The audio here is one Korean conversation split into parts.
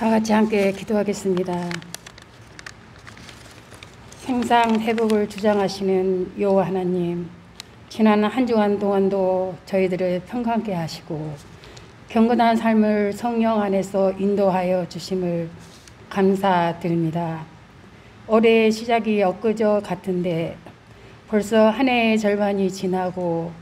다 같이 함께 기도하겠습니다. 생상 회복을 주장하시는 여호와 하나님, 지난 한 주간 동안도 저희들을 평강케 하시고 경건한 삶을 성령 안에서 인도하여 주심을 감사드립니다. 올해의 시작이 엊그저 같은데 벌써 한 해의 절반이 지나고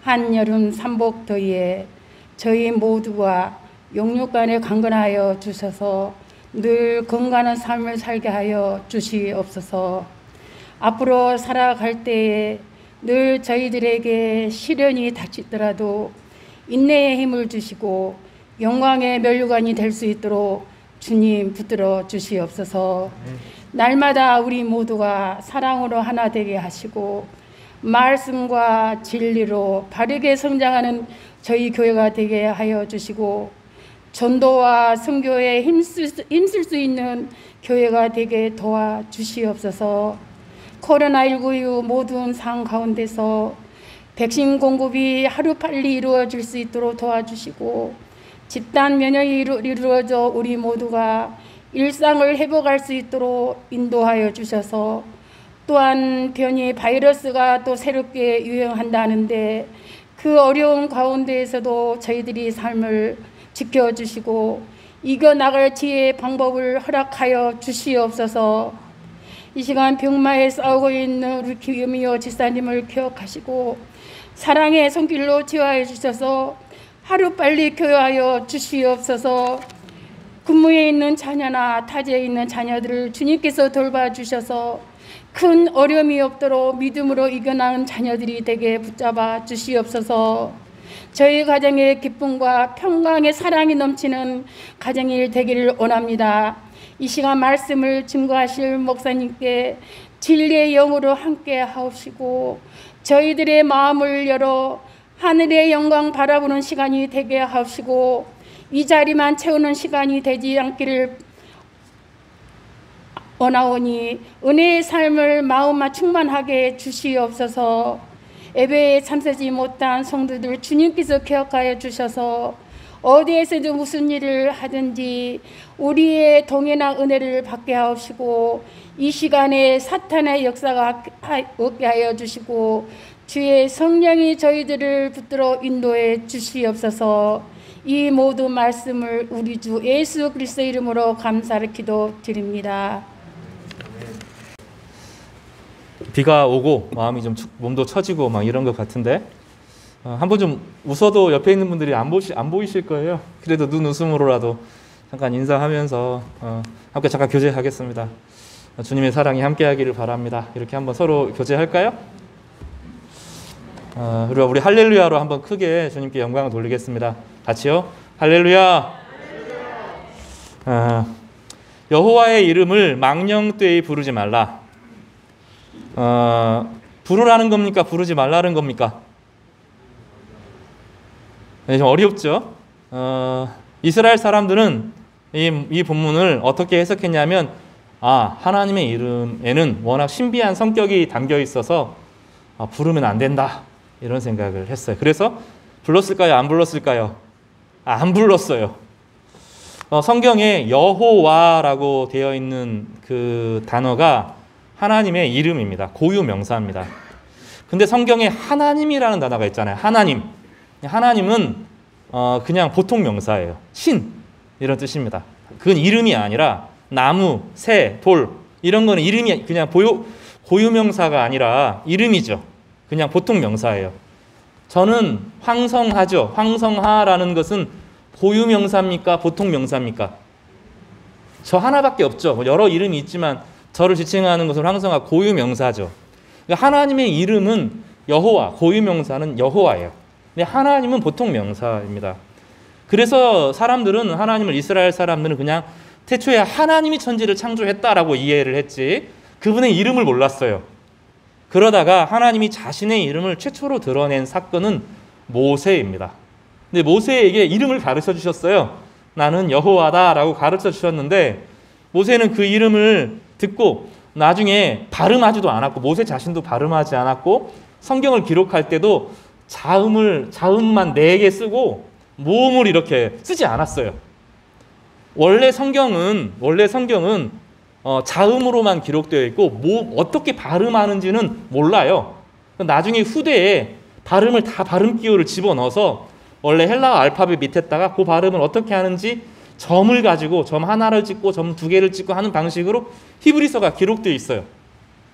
한여름 삼복 더위에 저희 모두가 용육간에 강건하여 주셔서 늘 건강한 삶을 살게 하여 주시옵소서. 앞으로 살아갈 때에 늘 저희들에게 시련이 닥치더라도 인내의 힘을 주시고 영광의 면류관이 될 수 있도록 주님 붙들어 주시옵소서. 날마다 우리 모두가 사랑으로 하나 되게 하시고 말씀과 진리로 바르게 성장하는 저희 교회가 되게 하여 주시고 전도와 선교에 힘쓸 수 있는 교회가 되게 도와주시옵소서. 코로나19 이후 모든 상황 가운데서 백신 공급이 하루빨리 이루어질 수 있도록 도와주시고 집단 면역이 이루어져 우리 모두가 일상을 회복할 수 있도록 인도하여 주셔서, 또한 변이 바이러스가 또 새롭게 유행한다는데 그 어려운 가운데에서도 저희들이 삶을 지켜주시고 이겨나갈 지혜의 방법을 허락하여 주시옵소서. 이 시간 병마에 싸우고 있는 우리 김유미호 지사님을 기억하시고 사랑의 손길로 치유하여 주셔서 하루빨리 교회하여 주시옵소서. 근무에 있는 자녀나 타지에 있는 자녀들을 주님께서 돌봐주셔서 큰 어려움이 없도록 믿음으로 이겨나가는 자녀들이 되게 붙잡아 주시옵소서. 저희 가정의 기쁨과 평강의 사랑이 넘치는 가정이 되기를 원합니다. 이 시간 말씀을 증거하실 목사님께 진리의 영으로 함께 하옵시고 저희들의 마음을 열어 하늘의 영광 바라보는 시간이 되게 하옵시고 이 자리만 채우는 시간이 되지 않기를 원하오니 은혜의 삶을 마음만 충만하게 주시옵소서. 예배에 참석하지 못한 성도들 주님께서 기억하여 주셔서 어디에서도 무슨 일을 하든지 우리의 동행한 은혜를 받게 하옵시고 이 시간에 사탄의 역사가 없게 하여 주시고 주의 성령이 저희들을 붙들어 인도해 주시옵소서. 이 모든 말씀을 우리 주 예수 그리스도의 이름으로 감사를 기도드립니다. 비가 오고 마음이 좀 몸도 처지고 막 이런 것 같은데 한번 좀 웃어도 옆에 있는 분들이 안 보이실 거예요. 그래도 눈 웃음으로라도 잠깐 인사하면서 함께 잠깐 교제하겠습니다. 주님의 사랑이 함께하기를 바랍니다. 이렇게 한번 서로 교제할까요? 그리고 우리 할렐루야로 한번 크게 주님께 영광을 돌리겠습니다. 같이요. 할렐루야. 여호와의 이름을 망령되이 부르지 말라. 부르라는 겁니까? 부르지 말라는 겁니까? 네, 좀 어렵죠? 이스라엘 사람들은 이 본문을 어떻게 해석했냐면 하나님의 이름에는 워낙 신비한 성격이 담겨 있어서 부르면 안 된다 이런 생각을 했어요. 그래서 불렀을까요? 안 불렀을까요? 안 불렀어요. 성경에 여호와라고 되어 있는 그 단어가 하나님의 이름입니다. 고유 명사입니다. 근데 성경에 하나님이라는 단어가 있잖아요. 하나님은 그냥 보통 명사예요. 신 이런 뜻입니다. 그건 이름이 아니라 나무, 새, 돌 이런 거는 이름이 그냥 고유 명사가 아니라 이름이죠. 그냥 보통 명사예요. 저는 황성하죠. 황성하라는 것은 고유 명사입니까? 보통 명사입니까? 저 하나밖에 없죠. 여러 이름이 있지만 저를 지칭하는 것은 황성하 고유 명사죠. 하나님의 이름은 여호와, 고유 명사는 여호와예요. 근데 하나님은 보통 명사입니다. 그래서 이스라엘 사람들은 그냥 태초에 하나님이 천지를 창조했다라고 이해를 했지 그분의 이름을 몰랐어요. 그러다가 하나님이 자신의 이름을 최초로 드러낸 사건은 모세입니다. 근데 모세에게 이름을 가르쳐 주셨어요. 나는 여호와다라고 가르쳐 주셨는데 모세는 그 이름을 듣고 나중에 발음하지도 않았고 모세 자신도 발음하지 않았고 성경을 기록할 때도 자음만 4개 쓰고 모음을 이렇게 쓰지 않았어요. 원래 성경은 자음으로만 기록되어 있고 어떻게 발음하는지는 몰라요. 나중에 후대에 발음을 다 발음 기호를 집어넣어서 원래 헬라어 알파벳 밑에다가 그 발음을 어떻게 하는지 점을 가지고 점 하나를 찍고 점 두 개를 찍고 하는 방식으로 히브리서가 기록되어 있어요.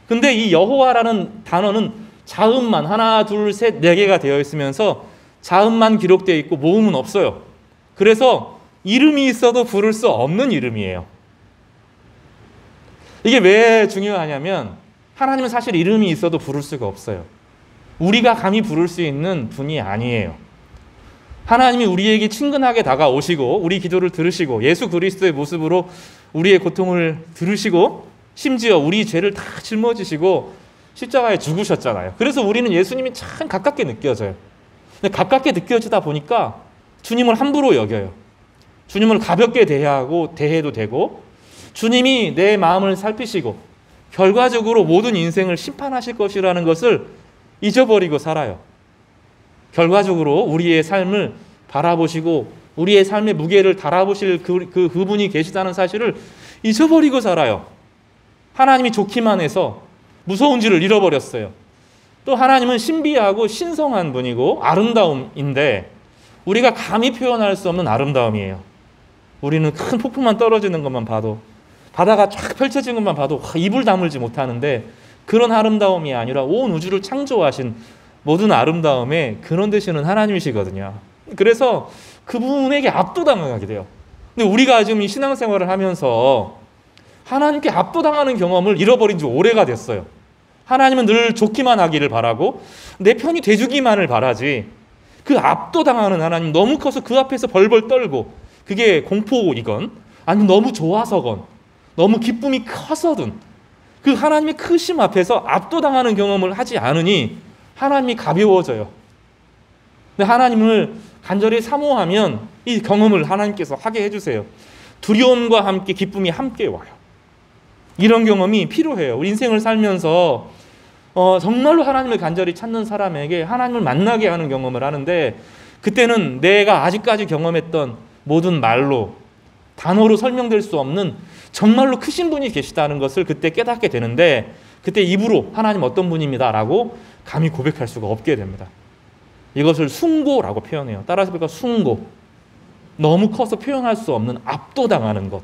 근데 이 여호와라는 단어는 자음만 하나, 둘, 셋, 네 개가 되어 있으면서 자음만 기록되어 있고 모음은 없어요. 그래서 이름이 있어도 부를 수 없는 이름이에요. 이게 왜 중요하냐면 하나님은 사실 이름이 있어도 부를 수가 없어요. 우리가 감히 부를 수 있는 분이 아니에요. 하나님이 우리에게 친근하게 다가오시고 우리 기도를 들으시고 예수 그리스도의 모습으로 우리의 고통을 들으시고 심지어 우리 죄를 다 짊어지시고 십자가에 죽으셨잖아요. 그래서 우리는 예수님이 참 가깝게 느껴져요. 근데 가깝게 느껴지다 보니까 주님을 함부로 여겨요. 주님을 가볍게 대해도 되고 주님이 내 마음을 살피시고 결과적으로 모든 인생을 심판하실 것이라는 것을 잊어버리고 살아요. 결과적으로 우리의 삶을 바라보시고 우리의 삶의 무게를 달아보실 그분이 계시다는 사실을 잊어버리고 살아요. 하나님이 좋기만 해서 무서운지를 잃어버렸어요. 또 하나님은 신비하고 신성한 분이고 아름다움인데 우리가 감히 표현할 수 없는 아름다움이에요. 우리는 큰 폭풍만 떨어지는 것만 봐도 바다가 쫙 펼쳐진 것만 봐도 입을 다물지 못하는데 그런 아름다움이 아니라 온 우주를 창조하신 모든 아름다움에 근원 되시는 하나님이시거든요. 그래서 그분에게 압도당하게 돼요. 근데 우리가 지금 이 신앙생활을 하면서 하나님께 압도당하는 경험을 잃어버린 지 오래가 됐어요. 하나님은 늘 좋기만 하기를 바라고 내 편이 돼주기만을 바라지 그 압도당하는 하나님 너무 커서 그 앞에서 벌벌 떨고 그게 공포이건 아니면 너무 좋아서건 너무 기쁨이 커서든 그 하나님의 크심 앞에서 압도당하는 경험을 하지 않으니 하나님이 가벼워져요. 근데 하나님을 간절히 사모하면 이 경험을 하나님께서 하게 해주세요. 두려움과 함께 기쁨이 함께 와요. 이런 경험이 필요해요. 우리 인생을 살면서 정말로 하나님을 간절히 찾는 사람에게 하나님을 만나게 하는 경험을 하는데 그때는 내가 아직까지 경험했던 모든 말로 단어로 설명될 수 없는 정말로 크신 분이 계시다는 것을 그때 깨닫게 되는데 그때 입으로 하나님 어떤 분입니다라고 감히 고백할 수가 없게 됩니다. 이것을 숭고라고 표현해요. 따라서 볼까? 숭고. 너무 커서 표현할 수 없는 압도당하는 것.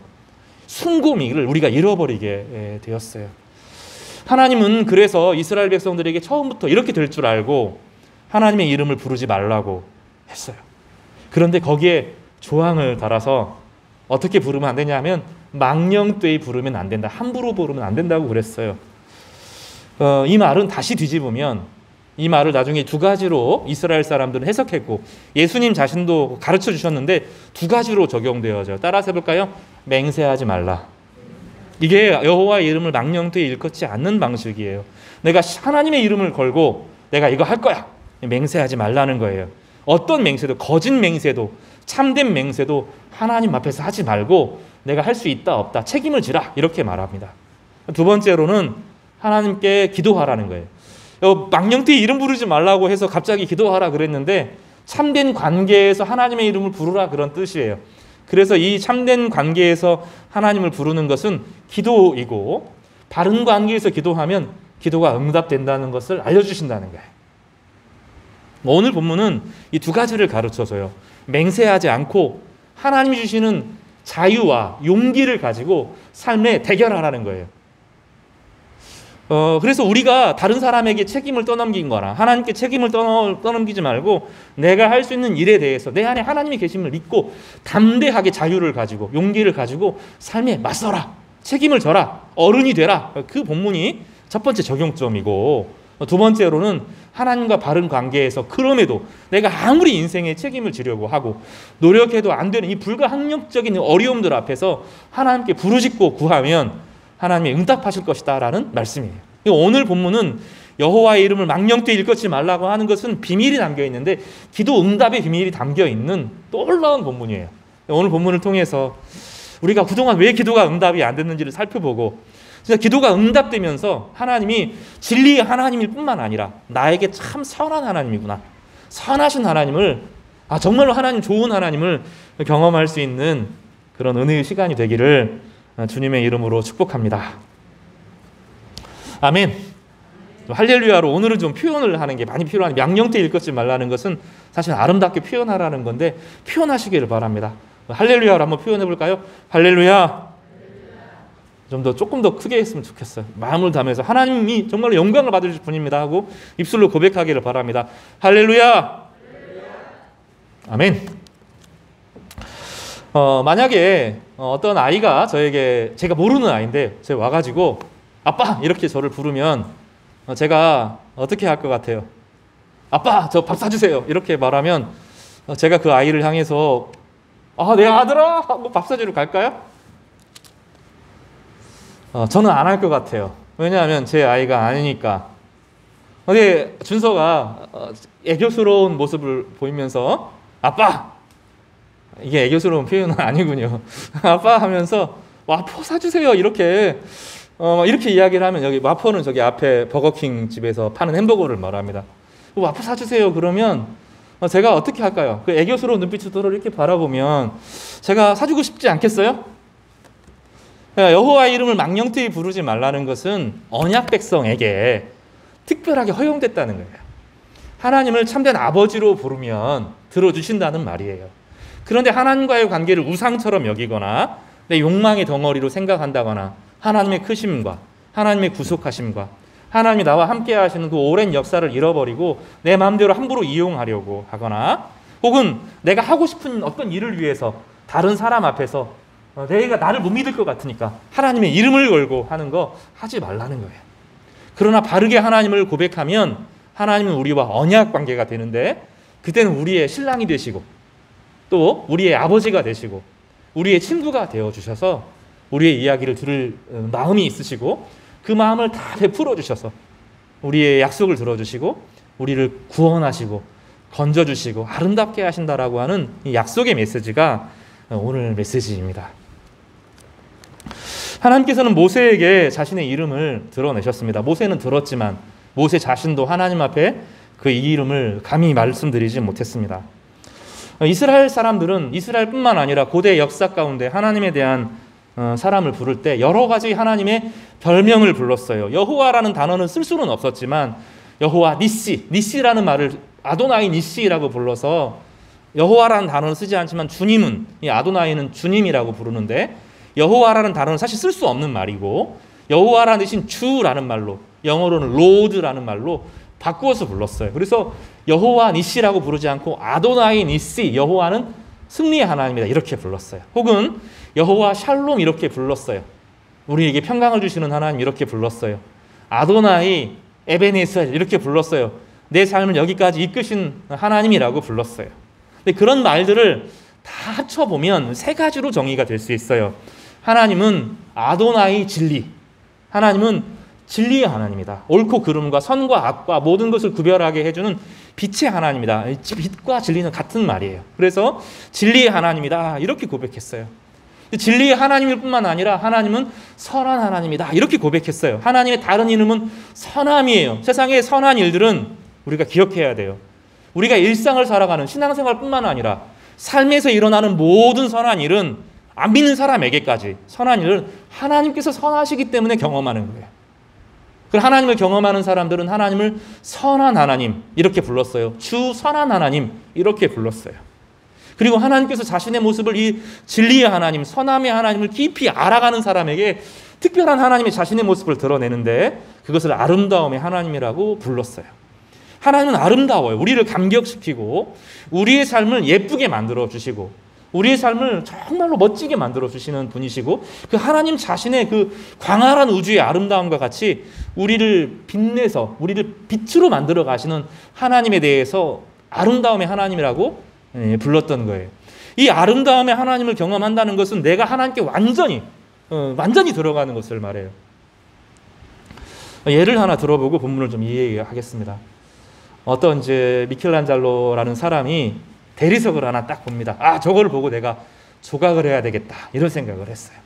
숭고미를 우리가 잃어버리게 되었어요. 하나님은 그래서 이스라엘 백성들에게 처음부터 이렇게 될 줄 알고 하나님의 이름을 부르지 말라고 했어요. 그런데 거기에 조항을 달아서 어떻게 부르면 안 되냐면 망령되이 부르면 안 된다. 함부로 부르면 안 된다고 그랬어요. 이 말은 다시 뒤집으면 이 말을 나중에 두 가지로 이스라엘 사람들은 해석했고 예수님 자신도 가르쳐 주셨는데 두 가지로 적용되어져요. 따라서 해볼까요? 맹세하지 말라. 이게 여호와의 이름을 망령되이 일컫지 않는 방식이에요. 내가 하나님의 이름을 걸고 내가 이거 할 거야. 맹세하지 말라는 거예요. 어떤 맹세도 거짓 맹세도 참된 맹세도 하나님 앞에서 하지 말고 내가 할 수 있다 없다 책임을 지라 이렇게 말합니다. 두 번째로는 하나님께 기도하라는 거예요. 망령되이 이름 부르지 말라고 해서 갑자기 기도하라 그랬는데 참된 관계에서 하나님의 이름을 부르라 그런 뜻이에요. 그래서 이 참된 관계에서 하나님을 부르는 것은 기도이고 바른 관계에서 기도하면 기도가 응답된다는 것을 알려주신다는 거예요. 오늘 본문은 이 두 가지를 가르쳐줘요. 맹세하지 않고 하나님이 주시는 자유와 용기를 가지고 삶에 대결하라는 거예요. 그래서 우리가 다른 사람에게 책임을 떠넘긴 거나 하나님께 책임을 떠넘기지 말고 내가 할 수 있는 일에 대해서 내 안에 하나님이 계심을 믿고 담대하게 자유를 가지고 용기를 가지고 삶에 맞서라. 책임을 져라. 어른이 되라. 그 본문이 첫 번째 적용점이고 두 번째로는 하나님과 바른 관계에서 그럼에도 내가 아무리 인생에 책임을 지려고 하고 노력해도 안 되는 이 불가항력적인 어려움들 앞에서 하나님께 부르짖고 구하면 하나님이 응답하실 것이다 라는 말씀이에요. 오늘 본문은 여호와의 이름을 망령되이 일컫지 말라고 하는 것은 비밀이 담겨 있는데 기도 응답의 비밀이 담겨 있는 놀라운 본문이에요. 오늘 본문을 통해서 우리가 그동안 왜 기도가 응답이 안 됐는지를 살펴보고 진짜 기도가 응답되면서 하나님이 진리의 하나님일 뿐만 아니라 나에게 참 선한 하나님이구나. 선하신 하나님을 정말로 하나님 좋은 하나님을 경험할 수 있는 그런 은혜의 시간이 되기를 주님의 이름으로 축복합니다. 아멘. 할렐루야로 오늘은 좀 표현을 하는 게 많이 필요한, 명령태 읽지 말라는 것은 사실 아름답게 표현하라는 건데 표현하시기를 바랍니다. 할렐루야로 한번 표현해 볼까요? 할렐루야. 조금 더 크게 했으면 좋겠어요. 마음을 담아서 하나님이 정말 영광을 받으실 분입니다 하고 입술로 고백하기를 바랍니다. 할렐루야. 아멘. 만약에 어떤 아이가 저에게, 제가 모르는 아이인데 제가 와가지고 아빠 이렇게 저를 부르면 제가 어떻게 할 것 같아요? 아빠 저 밥 사주세요 이렇게 말하면 제가 그 아이를 향해서 내 아들아 하고 밥 사주러 갈까요? 저는 안 할 것 같아요. 왜냐하면 제 아이가 아니니까. 근데 준서가 애교스러운 모습을 보이면서 아빠! 이게 애교스러운 표현은 아니군요. 아빠 하면서 와퍼 사주세요 이렇게 이렇게 이야기를 하면, 여기 와퍼는 저기 앞에 버거킹 집에서 파는 햄버거를 말합니다. 와퍼 사주세요 그러면 제가 어떻게 할까요? 그 애교스러운 눈빛으로 저를 이렇게 바라보면 제가 사주고 싶지 않겠어요? 여호와 이름을 망령되이 부르지 말라는 것은 언약 백성에게 특별하게 허용됐다는 거예요. 하나님을 참된 아버지로 부르면 들어주신다는 말이에요. 그런데 하나님과의 관계를 우상처럼 여기거나 내 욕망의 덩어리로 생각한다거나 하나님의 크심과 하나님의 구속하심과 하나님이 나와 함께 하시는 그 오랜 역사를 잃어버리고 내 마음대로 함부로 이용하려고 하거나 혹은 내가 하고 싶은 어떤 일을 위해서 다른 사람 앞에서 내가 나를 못 믿을 것 같으니까 하나님의 이름을 걸고 하는 거 하지 말라는 거예요. 그러나 바르게 하나님을 고백하면 하나님은 우리와 언약 관계가 되는데 그때는 우리의 신랑이 되시고 또 우리의 아버지가 되시고 우리의 친구가 되어주셔서 우리의 이야기를 들을 마음이 있으시고 그 마음을 다 베풀어 주셔서 우리의 약속을 들어주시고 우리를 구원하시고 건져주시고 아름답게 하신다라고 하는 이 약속의 메시지가 오늘 메시지입니다. 하나님께서는 모세에게 자신의 이름을 드러내셨습니다. 모세는 들었지만 모세 자신도 하나님 앞에 그 이름을 감히 말씀드리지 못했습니다. 이스라엘 사람들은 이스라엘뿐만 아니라 고대 역사 가운데 하나님에 대한 사람을 부를 때 여러 가지 하나님의 별명을 불렀어요. 여호와라는 단어는 쓸 수는 없었지만 여호와 니시라는 말을 아도나이 니시라고 불러서 여호와라는 단어는 쓰지 않지만 주님은, 이 아도나이는 주님이라고 부르는데 여호와라는 단어는 사실 쓸 수 없는 말이고 여호와라는 대신 주라는 말로, 영어로는 로드라는 말로 바꾸어서 불렀어요. 그래서 여호와 니시라고 부르지 않고 아도나이 니시, 여호와는 승리의 하나님이다 이렇게 불렀어요. 혹은 여호와 샬롬 이렇게 불렀어요. 우리에게 평강을 주시는 하나님 이렇게 불렀어요. 아도나이 에베네셀 이렇게 불렀어요. 내 삶을 여기까지 이끄신 하나님이라고 불렀어요. 근데 그런 말들을 다 합쳐보면 세 가지로 정의가 될 수 있어요. 하나님은 아도나이 진리, 하나님은 진리의 하나님이다. 옳고 그름과 선과 악과 모든 것을 구별하게 해주는 빛의 하나님이다. 빛과 진리는 같은 말이에요. 그래서 진리의 하나님이다 이렇게 고백했어요. 진리의 하나님일 뿐만 아니라 하나님은 선한 하나님이다 이렇게 고백했어요. 하나님의 다른 이름은 선함이에요. 세상의 선한 일들은 우리가 기억해야 돼요. 우리가 일상을 살아가는 신앙생활뿐만 아니라 삶에서 일어나는 모든 선한 일은 안 믿는 사람에게까지 선한 일을 하나님께서 선하시기 때문에 경험하는 거예요. 그럼 하나님을 경험하는 사람들은 하나님을 선한 하나님 이렇게 불렀어요. 주 선한 하나님 이렇게 불렀어요. 그리고 하나님께서 자신의 모습을 이 진리의 하나님, 선함의 하나님을 깊이 알아가는 사람에게 특별한 하나님의 자신의 모습을 드러내는데 그것을 아름다움의 하나님이라고 불렀어요. 하나님은 아름다워요. 우리를 감격시키고 우리의 삶을 예쁘게 만들어주시고 우리의 삶을 정말로 멋지게 만들어주시는 분이시고 그 하나님 자신의 그 광활한 우주의 아름다움과 같이 우리를 빛내서 우리를 빛으로 만들어 가시는 하나님에 대해서 아름다움의 하나님이라고 불렀던 거예요. 이 아름다움의 하나님을 경험한다는 것은 내가 하나님께 완전히 들어가는 것을 말해요. 예를 하나 들어보고 본문을 좀 이해하겠습니다. 어떤 이제 미켈란젤로라는 사람이 대리석을 하나 딱 봅니다. 저거를 보고 내가 조각을 해야 되겠다 이런 생각을 했어요.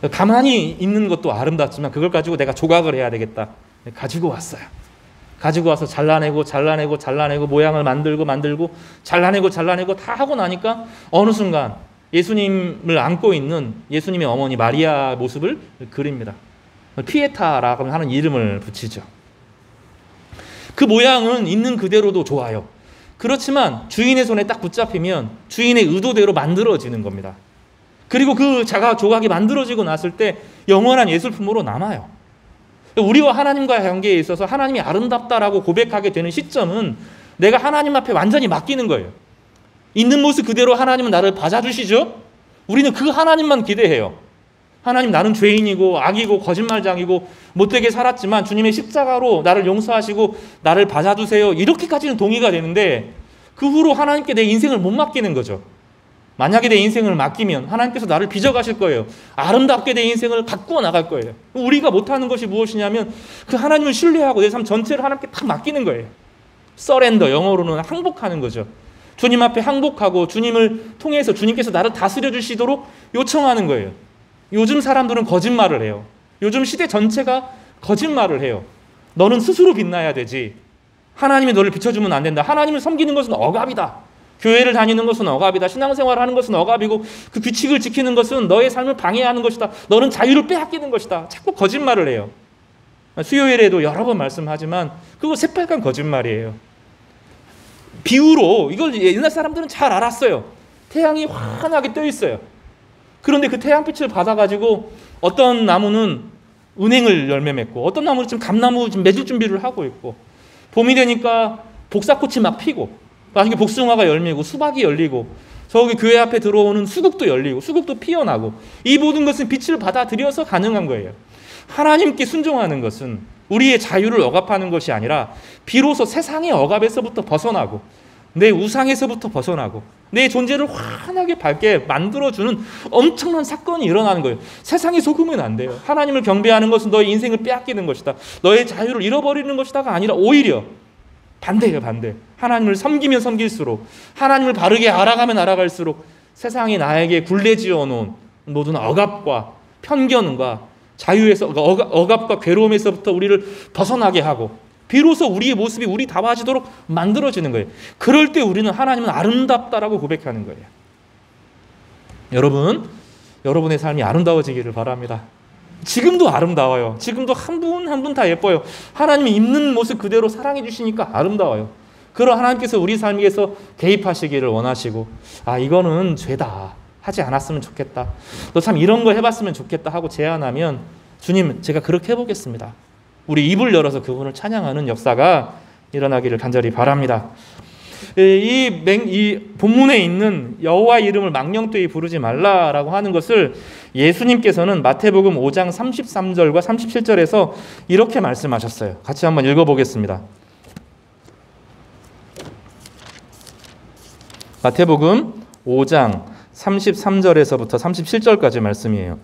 가만히 있는 것도 아름답지만 그걸 가지고 내가 조각을 해야 되겠다 가지고 왔어요. 가지고 와서 잘라내고 모양을 만들고 잘라내고 다 하고 나니까 어느 순간 예수님을 안고 있는 예수님의 어머니 마리아 모습을 그립니다. 피에타라고 하는 이름을 붙이죠. 그 모양은 있는 그대로도 좋아요. 그렇지만 주인의 손에 딱 붙잡히면 주인의 의도대로 만들어지는 겁니다. 그리고 그 조각이 만들어지고 났을 때 영원한 예술품으로 남아요. 우리와 하나님과의 관계에 있어서 하나님이 아름답다라고 고백하게 되는 시점은 내가 하나님 앞에 완전히 맡기는 거예요. 있는 모습 그대로 하나님은 나를 받아주시죠. 우리는 그 하나님만 기대해요. 하나님, 나는 죄인이고 악이고 거짓말장이고 못되게 살았지만 주님의 십자가로 나를 용서하시고 나를 받아주세요. 이렇게까지는 동의가 되는데 그 후로 하나님께 내 인생을 못 맡기는 거죠. 만약에 내 인생을 맡기면 하나님께서 나를 빚어가실 거예요. 아름답게 내 인생을 가꾸어 나갈 거예요. 우리가 못하는 것이 무엇이냐면 그 하나님을 신뢰하고 내 삶 전체를 하나님께 딱 맡기는 거예요. 서렌더, 영어로는 항복하는 거죠. 주님 앞에 항복하고 주님을 통해서 주님께서 나를 다스려 주시도록 요청하는 거예요. 요즘 사람들은 거짓말을 해요. 요즘 시대 전체가 거짓말을 해요. 너는 스스로 빛나야 되지. 하나님이 너를 비춰주면 안 된다. 하나님을 섬기는 것은 억압이다. 교회를 다니는 것은 억압이다. 신앙생활을 하는 것은 억압이고 그 규칙을 지키는 것은 너의 삶을 방해하는 것이다. 너는 자유를 빼앗기는 것이다. 자꾸 거짓말을 해요. 수요일에도 여러 번 말씀하지만 그거 새빨간 거짓말이에요. 비유로 이걸 옛날 사람들은 잘 알았어요. 태양이 환하게 떠 있어요. 그런데 그 태양빛을 받아가지고 어떤 나무는 은행을 열매 맺고 어떤 나무는 지금 감나무 지금 맺을 준비를 하고 있고 봄이 되니까 복사꽃이 막 피고 나중에 복숭아가 열리고 수박이 열리고 저기 교회 앞에 들어오는 수국도 열리고 수국도 피어나고 이 모든 것은 빛을 받아들여서 가능한 거예요. 하나님께 순종하는 것은 우리의 자유를 억압하는 것이 아니라 비로소 세상의 억압에서부터 벗어나고 내 우상에서부터 벗어나고 내 존재를 환하게 밝게 만들어주는 엄청난 사건이 일어나는 거예요. 세상에 속으면 안 돼요. 하나님을 경배하는 것은 너의 인생을 빼앗기는 것이다. 너의 자유를 잃어버리는 것이다가 아니라 오히려 반대예요. 반대. 하나님을 섬기면 섬길수록 하나님을 바르게 알아가면 알아갈수록 세상이 나에게 굴레지어 놓은 모든 억압과 편견과 자유에서 억압과 괴로움에서부터 우리를 벗어나게 하고 비로소 우리의 모습이 우리다워지도록 만들어지는 거예요. 그럴 때 우리는 하나님은 아름답다라고 고백하는 거예요. 여러분, 여러분의 삶이 아름다워지기를 바랍니다. 지금도 아름다워요. 지금도 한 분 한 분 다 예뻐요. 하나님이 있는 모습 그대로 사랑해 주시니까 아름다워요. 그런 하나님께서 우리 삶에서 개입하시기를 원하시고 이거는 죄다. 하지 않았으면 좋겠다. 너 참 이런 거 해봤으면 좋겠다 하고 제안하면 주님, 제가 그렇게 해보겠습니다. 우리 입을 열어서 그분을 찬양하는 역사가 일어나기를 간절히 바랍니다. 이 본문에 있는 여호와 이름을 망령되이 부르지 말라라고 하는 것을 예수님께서는 마태복음 5장 33절과 37절에서 이렇게 말씀하셨어요. 같이 한번 읽어보겠습니다. 마태복음 5장 33절에서부터 37절까지 말씀이에요.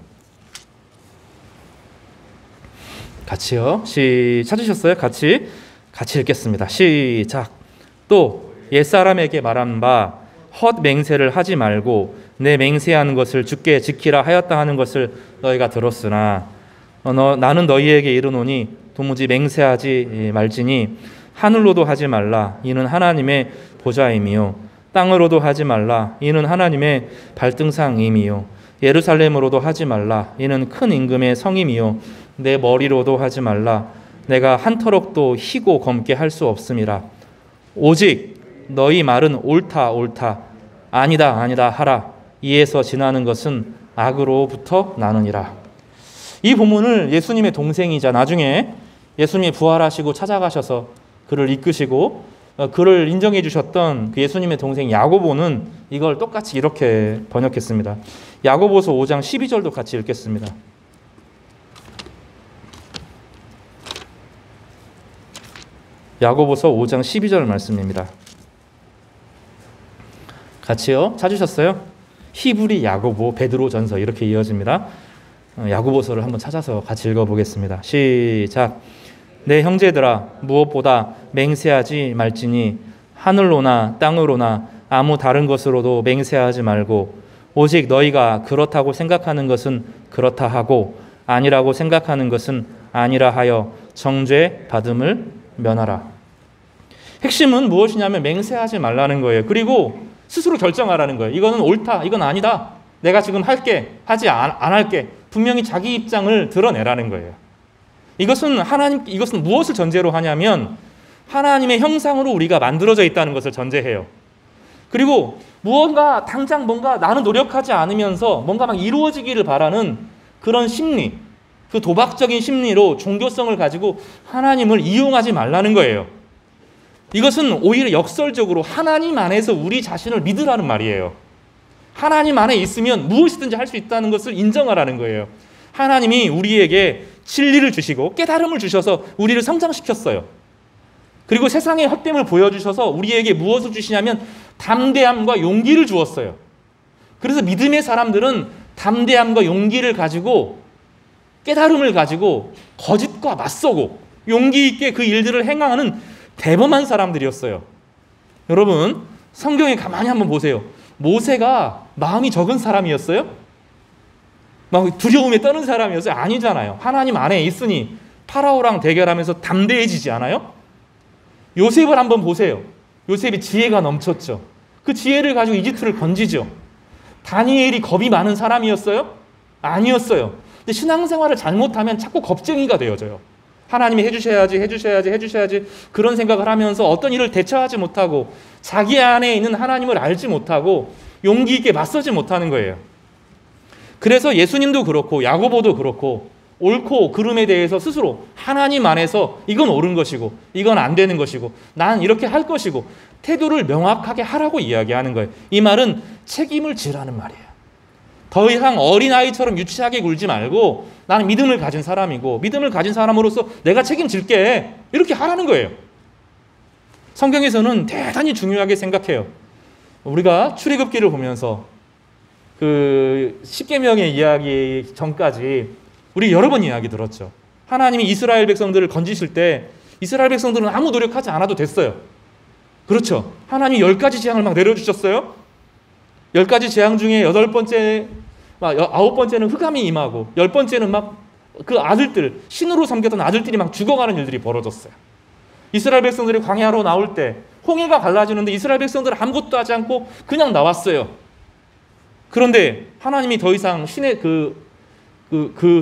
같이요. 찾으셨어요? 같이 읽겠습니다. 시작. 또 옛사람에게 말한 바 헛 맹세를 하지 말고 내 맹세하는 것을 주께 지키라 하였다 하는 것을 너희가 들었으나 나는 너희에게 이르노니 도무지 맹세하지 말지니 하늘로도 하지 말라 이는 하나님의 보좌임이요 땅으로도 하지 말라 이는 하나님의 발등상임이요 예루살렘으로도 하지 말라 이는 큰 임금의 성임이요 내 머리로도 하지 말라 내가 한 터럭도 희고 검게 할 수 없음이라 오직 너희 말은 옳다 아니다 하라 이에서 지나는 것은 악으로부터 나느니라. 이 본문을 예수님의 동생이자 나중에 예수님이 부활하시고 찾아가셔서 그를 이끄시고 그를 인정해 주셨던 그 예수님의 동생 야고보는 이걸 똑같이 이렇게 번역했습니다. 야고보서 5장 12절도 같이 읽겠습니다. 야고보서 5장 12절 말씀입니다. 같이요. 찾으셨어요? 히브리, 야고보, 베드로 전서 이렇게 이어집니다. 야고보서를 한번 찾아서 같이 읽어보겠습니다. 시작. 내 형제들아 무엇보다 맹세하지 말지니 하늘로나 땅으로나 아무 다른 것으로도 맹세하지 말고 오직 너희가 그렇다고 생각하는 것은 그렇다 하고 아니라고 생각하는 것은 아니라 하여 정죄 받음을 면하라. 핵심은 무엇이냐면 맹세하지 말라는 거예요. 그리고 스스로 결정하라는 거예요. 이거는 옳다, 이건 아니다. 내가 지금 할게, 하지 안 할게. 분명히 자기 입장을 드러내라는 거예요. 이것은 무엇을 전제로 하냐면 하나님의 형상으로 우리가 만들어져 있다는 것을 전제해요. 그리고 무언가 당장 뭔가 나는 노력하지 않으면서 뭔가 막 이루어지기를 바라는 그런 심리, 그 도박적인 심리로 종교성을 가지고 하나님을 이용하지 말라는 거예요. 이것은 오히려 역설적으로 하나님 안에서 우리 자신을 믿으라는 말이에요. 하나님 안에 있으면 무엇이든지 할 수 있다는 것을 인정하라는 거예요. 하나님이 우리에게 진리를 주시고 깨달음을 주셔서 우리를 성장시켰어요. 그리고 세상의 헛됨을 보여주셔서 우리에게 무엇을 주시냐면 담대함과 용기를 주었어요. 그래서 믿음의 사람들은 담대함과 용기를 가지고 깨달음을 가지고 거짓과 맞서고 용기 있게 그 일들을 행하는 대범한 사람들이었어요. 여러분, 성경에 가만히 한번 보세요. 모세가 마음이 적은 사람이었어요? 막 두려움에 떠는 사람이었어요? 아니잖아요. 하나님 안에 있으니 파라오랑 대결하면서 담대해지지 않아요? 요셉을 한번 보세요. 요셉이 지혜가 넘쳤죠. 그 지혜를 가지고 이집트를 건지죠. 다니엘이 겁이 많은 사람이었어요? 아니었어요. 근데 신앙생활을 잘못하면 자꾸 겁쟁이가 되어져요. 하나님이 해주셔야지 그런 생각을 하면서 어떤 일을 대처하지 못하고 자기 안에 있는 하나님을 알지 못하고 용기 있게 맞서지 못하는 거예요. 그래서 예수님도 그렇고 야고보도 그렇고 옳고 그름에 대해서 스스로 하나님 안에서 이건 옳은 것이고 이건 안 되는 것이고 난 이렇게 할 것이고 태도를 명확하게 하라고 이야기하는 거예요. 이 말은 책임을 지라는 말이에요. 더 이상 어린아이처럼 유치하게 굴지 말고 나는 믿음을 가진 사람이고 믿음을 가진 사람으로서 내가 책임질게 이렇게 하라는 거예요. 성경에서는 대단히 중요하게 생각해요. 우리가 출애굽기를 보면서 그 십계명의 이야기 전까지 우리 여러 번 이야기 들었죠. 하나님이 이스라엘 백성들을 건지실 때 이스라엘 백성들은 아무 노력하지 않아도 됐어요. 그렇죠. 하나님이 10가지 재앙을 막 내려주셨어요. 10가지 재앙 중에 9번째는 흑암이 임하고 10번째는 막 그 아들들, 신으로 섬겼던 아들들이 막 죽어가는 일들이 벌어졌어요. 이스라엘 백성들이 광야로 나올 때 홍해가 갈라지는데 이스라엘 백성들은 아무것도 하지 않고 그냥 나왔어요. 그런데 하나님이 더 이상 신의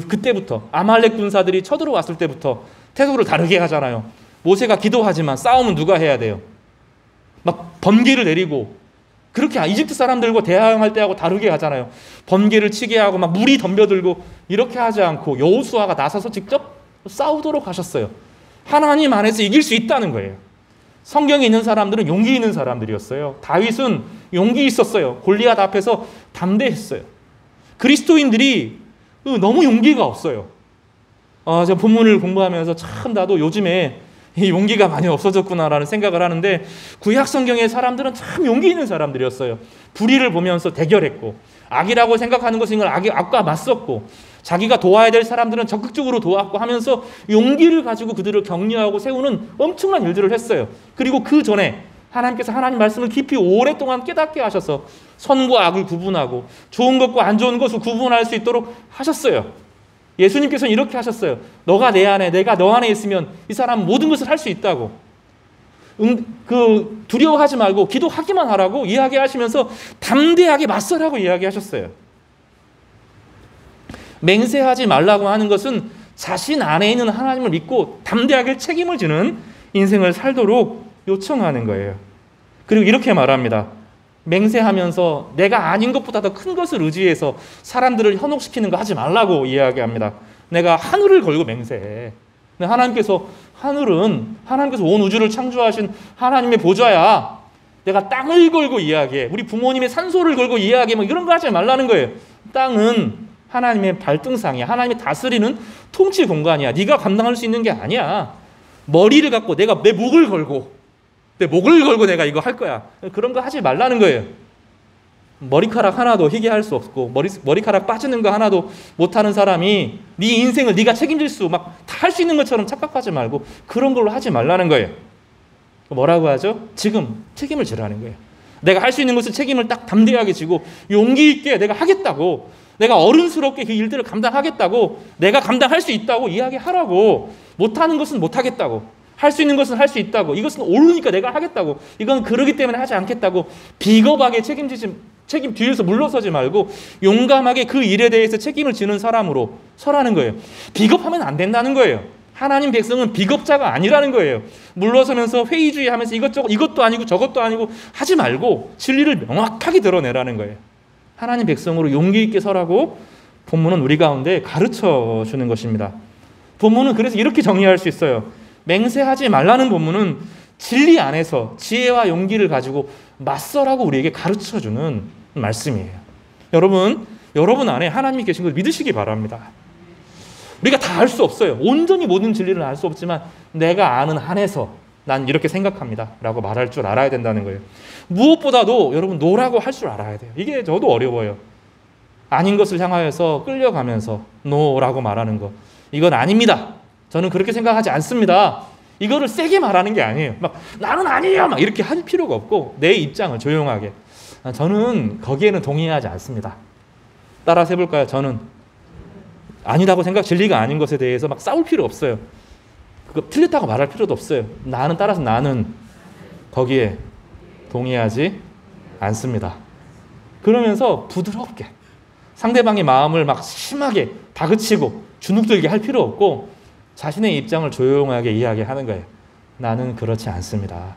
그때부터 아말렉 군사들이 쳐들어왔을 때부터 태도를 다르게 하잖아요. 모세가 기도하지만 싸움은 누가 해야 돼요? 막 번개를 내리고 그렇게 이집트 사람들과 대항할 때하고 다르게 하잖아요. 번개를 치게 하고 막 물이 덤벼들고 이렇게 하지 않고 여호수아가 나서서 직접 싸우도록 하셨어요. 하나님 안에서 이길 수 있다는 거예요. 성경에 있는 사람들은 용기 있는 사람들이었어요. 다윗은 용기 있었어요. 골리앗 앞에서 담대했어요. 그리스도인들이 너무 용기가 없어요. 제가 본문을 공부하면서 참 나도 요즘에 이 용기가 많이 없어졌구나라는 생각을 하는데 구약 성경의 사람들은 참 용기 있는 사람들이었어요. 불의를 보면서 대결했고 악이라고 생각하는 것은 이걸 악과 맞섰고 자기가 도와야 될 사람들은 적극적으로 도왔고 하면서 용기를 가지고 그들을 격려하고 세우는 엄청난 일들을 했어요. 그리고 그 전에 하나님께서 하나님 말씀을 깊이 오랫동안 깨닫게 하셔서 선과 악을 구분하고 좋은 것과 안 좋은 것을 구분할 수 있도록 하셨어요. 예수님께서는 이렇게 하셨어요. 너가 내 안에, 내가 너 안에 있으면 이 사람 모든 것을 할 수 있다고. 두려워하지 말고 기도하기만 하라고 이야기하시면서 담대하게 맞서라고 이야기하셨어요. 맹세하지 말라고 하는 것은 자신 안에 있는 하나님을 믿고 담대하게 책임을 지는 인생을 살도록 요청하는 거예요. 그리고 이렇게 말합니다. 맹세하면서 내가 아닌 것보다 더 큰 것을 의지해서 사람들을 현혹시키는 거 하지 말라고 이야기합니다. 내가 하늘을 걸고 맹세해. 근데 하나님께서 온 우주를 창조하신 하나님의 보좌야. 내가 땅을 걸고 이야기해. 우리 부모님의 산소를 걸고 이야기해. 뭐 이런 거 하지 말라는 거예요. 땅은 하나님의 발등상이야. 하나님이 다스리는 통치 공간이야. 네가 감당할 수 있는 게 아니야. 머리를 갖고 내가 내 목을 걸고 내가 이거 할 거야. 그런 거 하지 말라는 거예요. 머리카락 하나도 희게 할 수 없고 머리카락 빠지는 거 하나도 못하는 사람이 네 인생을 네가 책임질 수 막 다 할 수 있는 것처럼 착각하지 말고 그런 걸로 하지 말라는 거예요. 뭐라고 하죠? 지금 책임을 지라는 거예요. 내가 할 수 있는 것을 책임을 딱 담대하게 지고 용기 있게 내가 하겠다고, 내가 어른스럽게 그 일들을 감당하겠다고, 내가 감당할 수 있다고 이야기하라고. 못하는 것은 못하겠다고, 할 수 있는 것은 할 수 있다고, 이것은 옳으니까 내가 하겠다고, 이건 그러기 때문에 하지 않겠다고 비겁하게 책임지지 책임 뒤에서 물러서지 말고 용감하게 그 일에 대해서 책임을 지는 사람으로 서라는 거예요. 비겁하면 안 된다는 거예요. 하나님 백성은 비겁자가 아니라는 거예요. 물러서면서 회의주의하면서 이것도 아니고 저것도 아니고 하지 말고 진리를 명확하게 드러내라는 거예요. 하나님 백성으로 용기 있게 서라고 본문은 우리 가운데 가르쳐 주는 것입니다. 본문은 그래서 이렇게 정리할 수 있어요. 맹세하지 말라는 본문은 진리 안에서 지혜와 용기를 가지고 맞서라고 우리에게 가르쳐 주는 말씀이에요. 여러분 안에 하나님이 계신 걸 믿으시기 바랍니다. 우리가 다 알 수 없어요. 온전히 모든 진리를 알 수 없지만 내가 아는 한에서 난 이렇게 생각합니다 라고 말할 줄 알아야 된다는 거예요. 무엇보다도 여러분 노라고 할 줄 알아야 돼요. 이게 저도 어려워요. 아닌 것을 향하여서 끌려가면서 노라고 말하는 거, 이건 아닙니다, 저는 그렇게 생각하지 않습니다, 이거를 세게 말하는 게 아니에요. 막 나는 아니에요 막 이렇게 할 필요가 없고 내 입장을 조용하게, 저는 거기에는 동의하지 않습니다. 따라서 해볼까요? 저는 아니라고 생각, 진리가 아닌 것에 대해서 막 싸울 필요 없어요. 그거 틀렸다고 말할 필요도 없어요. 따라서 나는 거기에 동의하지 않습니다. 그러면서 부드럽게 상대방의 마음을 막 심하게 다그치고 주눅들게 할 필요 없고 자신의 입장을 조용하게 이야기하는 거예요. 나는 그렇지 않습니다.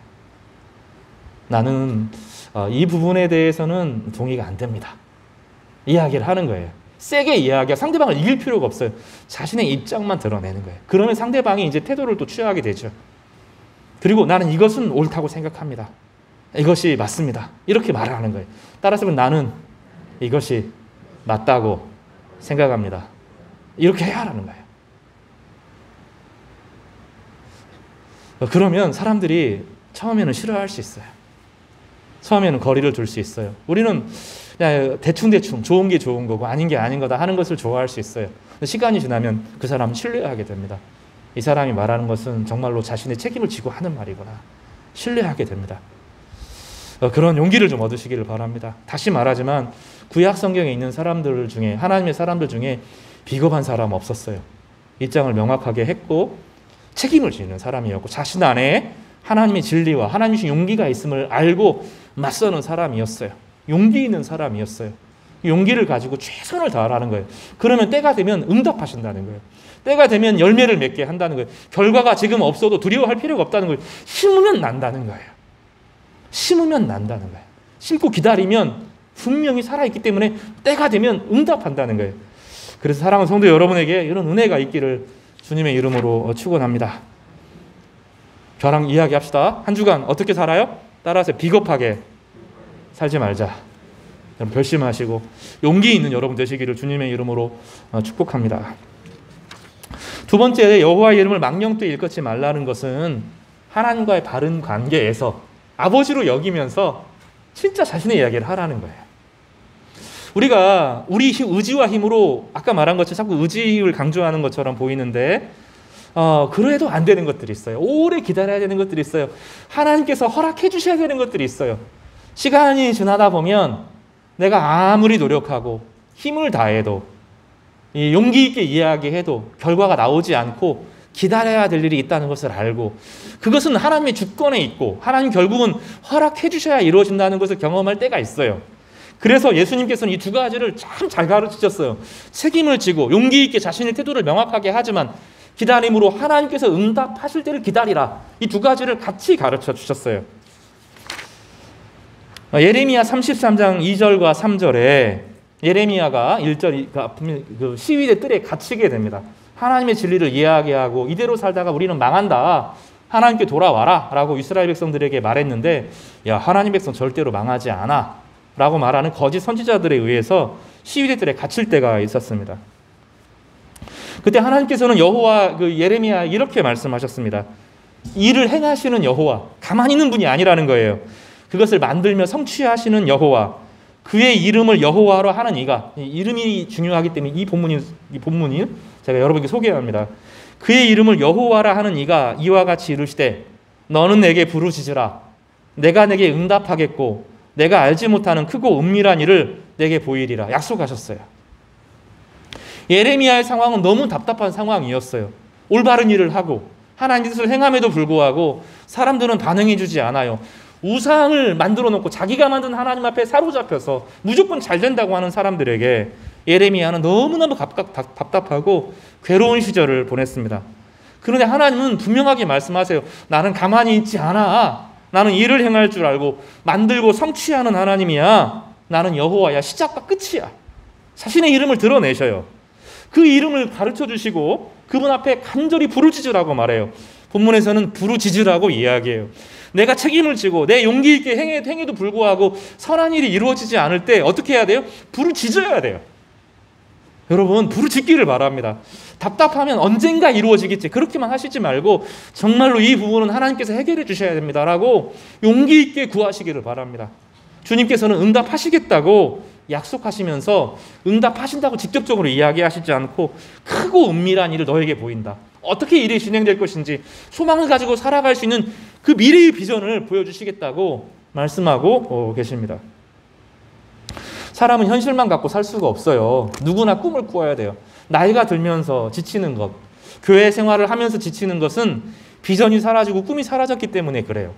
나는 이 부분에 대해서는 동의가 안 됩니다. 이야기를 하는 거예요. 세게 이야기하고 상대방을 이길 필요가 없어요. 자신의 입장만 드러내는 거예요. 그러면 상대방이 이제 태도를 또 취하게 되죠. 그리고 나는 이것은 옳다고 생각합니다. 이것이 맞습니다. 이렇게 말을 하는 거예요. 따라서 나는 이것이 맞다고 생각합니다. 이렇게 해야 하는 거예요. 그러면 사람들이 처음에는 싫어할 수 있어요. 처음에는 거리를 둘 수 있어요. 우리는 그냥 대충 좋은 게 좋은 거고 아닌 게 아닌 거다 하는 것을 좋아할 수 있어요. 시간이 지나면 그 사람은 신뢰하게 됩니다. 이 사람이 말하는 것은 정말로 자신의 책임을 지고 하는 말이구나, 신뢰하게 됩니다. 그런 용기를 좀 얻으시기를 바랍니다. 다시 말하지만 구약 성경에 있는 사람들 중에, 하나님의 사람들 중에 비겁한 사람 없었어요. 입장을 명확하게 했고 책임을 지는 사람이었고 자신 안에 하나님의 진리와 하나님이 주신 용기가 있음을 알고 맞서는 사람이었어요. 용기 있는 사람이었어요. 용기를 가지고 최선을 다하라는 거예요. 그러면 때가 되면 응답하신다는 거예요. 때가 되면 열매를 맺게 한다는 거예요. 결과가 지금 없어도 두려워할 필요가 없다는 거예요. 심으면 난다는 거예요. 심으면 난다는 거예요. 심고 기다리면 분명히 살아있기 때문에 때가 되면 응답한다는 거예요. 그래서 사랑하는 성도 여러분에게 이런 은혜가 있기를 주님의 이름으로 축원합니다. 저랑 이야기합시다. 한 주간 어떻게 살아요? 따라서 비겁하게 살지 말자. 여러분 결심하시고 용기 있는 여러분 되시기를 주님의 이름으로 축복합니다. 두 번째, 여호와의 이름을 망령되이 일컫지 말라는 것은 하나님과의 바른 관계에서 아버지로 여기면서 진짜 자신의 이야기를 하라는 거예요. 우리가 우리 의지와 힘으로 아까 말한 것처럼 자꾸 의지를 강조하는 것처럼 보이는데 그래도 안 되는 것들이 있어요. 오래 기다려야 되는 것들이 있어요. 하나님께서 허락해 주셔야 되는 것들이 있어요. 시간이 지나다 보면 내가 아무리 노력하고 힘을 다해도 용기 있게 이야기해도 결과가 나오지 않고 기다려야 될 일이 있다는 것을 알고 그것은 하나님의 주권에 있고 하나님 결국은 허락해 주셔야 이루어진다는 것을 경험할 때가 있어요. 그래서 예수님께서는 이 두 가지를 참 잘 가르치셨어요. 책임을 지고 용기 있게 자신의 태도를 명확하게 하지만 기다림으로 하나님께서 응답하실 때를 기다리라. 이 두 가지를 같이 가르쳐 주셨어요. 예레미야 33장 2절과 3절에 예레미야가 1절 그 시위대 뜰에 갇히게 됩니다. 하나님의 진리를 이야기하고 이대로 살다가 우리는 망한다. 하나님께 돌아와라 라고 이스라엘 백성들에게 말했는데 야, 하나님 백성 절대로 망하지 않아 라고 말하는 거짓 선지자들에 의해서 시위대 뜰에 갇힐 때가 있었습니다. 그때 하나님께서는 예레미야 이렇게 말씀하셨습니다. 일을 행하시는 여호와, 가만히 있는 분이 아니라는 거예요. 그것을 만들며 성취하시는 여호와, 그의 이름을 여호와로 하는 이가, 이름이 중요하기 때문에 이 본문이 제가 여러분께 소개합니다. 그의 이름을 여호와라 하는 이가 이와 같이 이르시되 너는 내게 부르짖으라. 내가 내게 응답하겠고 내가 알지 못하는 크고 은밀한 일을 내게 보이리라. 약속하셨어요. 예레미야의 상황은 너무 답답한 상황이었어요. 올바른 일을 하고 하나님 뜻을 행함에도 불구하고 사람들은 반응해 주지 않아요. 우상을 만들어 놓고 자기가 만든 하나님 앞에 사로잡혀서 무조건 잘 된다고 하는 사람들에게 예레미야는 너무너무 답답하고 괴로운 시절을 보냈습니다. 그런데 하나님은 분명하게 말씀하세요. 나는 가만히 있지 않아. 나는 일을 행할 줄 알고 만들고 성취하는 하나님이야. 나는 여호와야. 시작과 끝이야. 자신의 이름을 드러내셔요. 그 이름을 가르쳐 주시고 그분 앞에 간절히 부르짖으라고 말해요. 본문에서는 부르짖으라고 이야기해요. 내가 책임을 지고 내 용기 있게 행해도 불구하고 선한 일이 이루어지지 않을 때 어떻게 해야 돼요? 부르짖어야 돼요. 여러분, 부르짖기를 바랍니다. 답답하면 언젠가 이루어지겠지. 그렇게만 하시지 말고 정말로 이 부분은 하나님께서 해결해 주셔야 됩니다라고 용기 있게 구하시기를 바랍니다. 주님께서는 응답하시겠다고 약속하시면서 응답하신다고 직접적으로 이야기하시지 않고 크고 은밀한 일을 너에게 보인다. 어떻게 일이 진행될 것인지 소망을 가지고 살아갈 수 있는 그 미래의 비전을 보여주시겠다고 말씀하고 계십니다. 사람은 현실만 갖고 살 수가 없어요. 누구나 꿈을 꾸어야 돼요. 나이가 들면서 지치는 것, 교회 생활을 하면서 지치는 것은 비전이 사라지고 꿈이 사라졌기 때문에 그래요.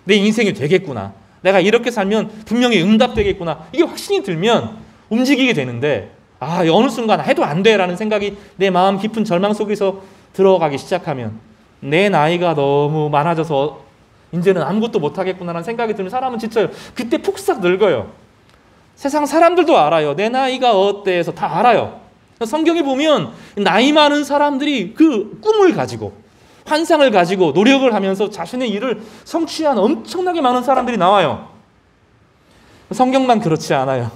내 인생이 되겠구나. 내가 이렇게 살면 분명히 응답되겠구나. 이게 확신이 들면 움직이게 되는데 어느 순간 해도 안 돼라는 생각이 내 마음 깊은 절망 속에서 들어가기 시작하면 내 나이가 너무 많아져서 이제는 아무것도 못하겠구나라는 생각이 들면 사람은 지쳐요. 그때 푹싹 늙어요. 세상 사람들도 알아요. 내 나이가 어때 해서 다 알아요. 성경에 보면 나이 많은 사람들이 그 꿈을 가지고 환상을 가지고 노력을 하면서 자신의 일을 성취한 엄청나게 많은 사람들이 나와요. 성경만 그렇지 않아요.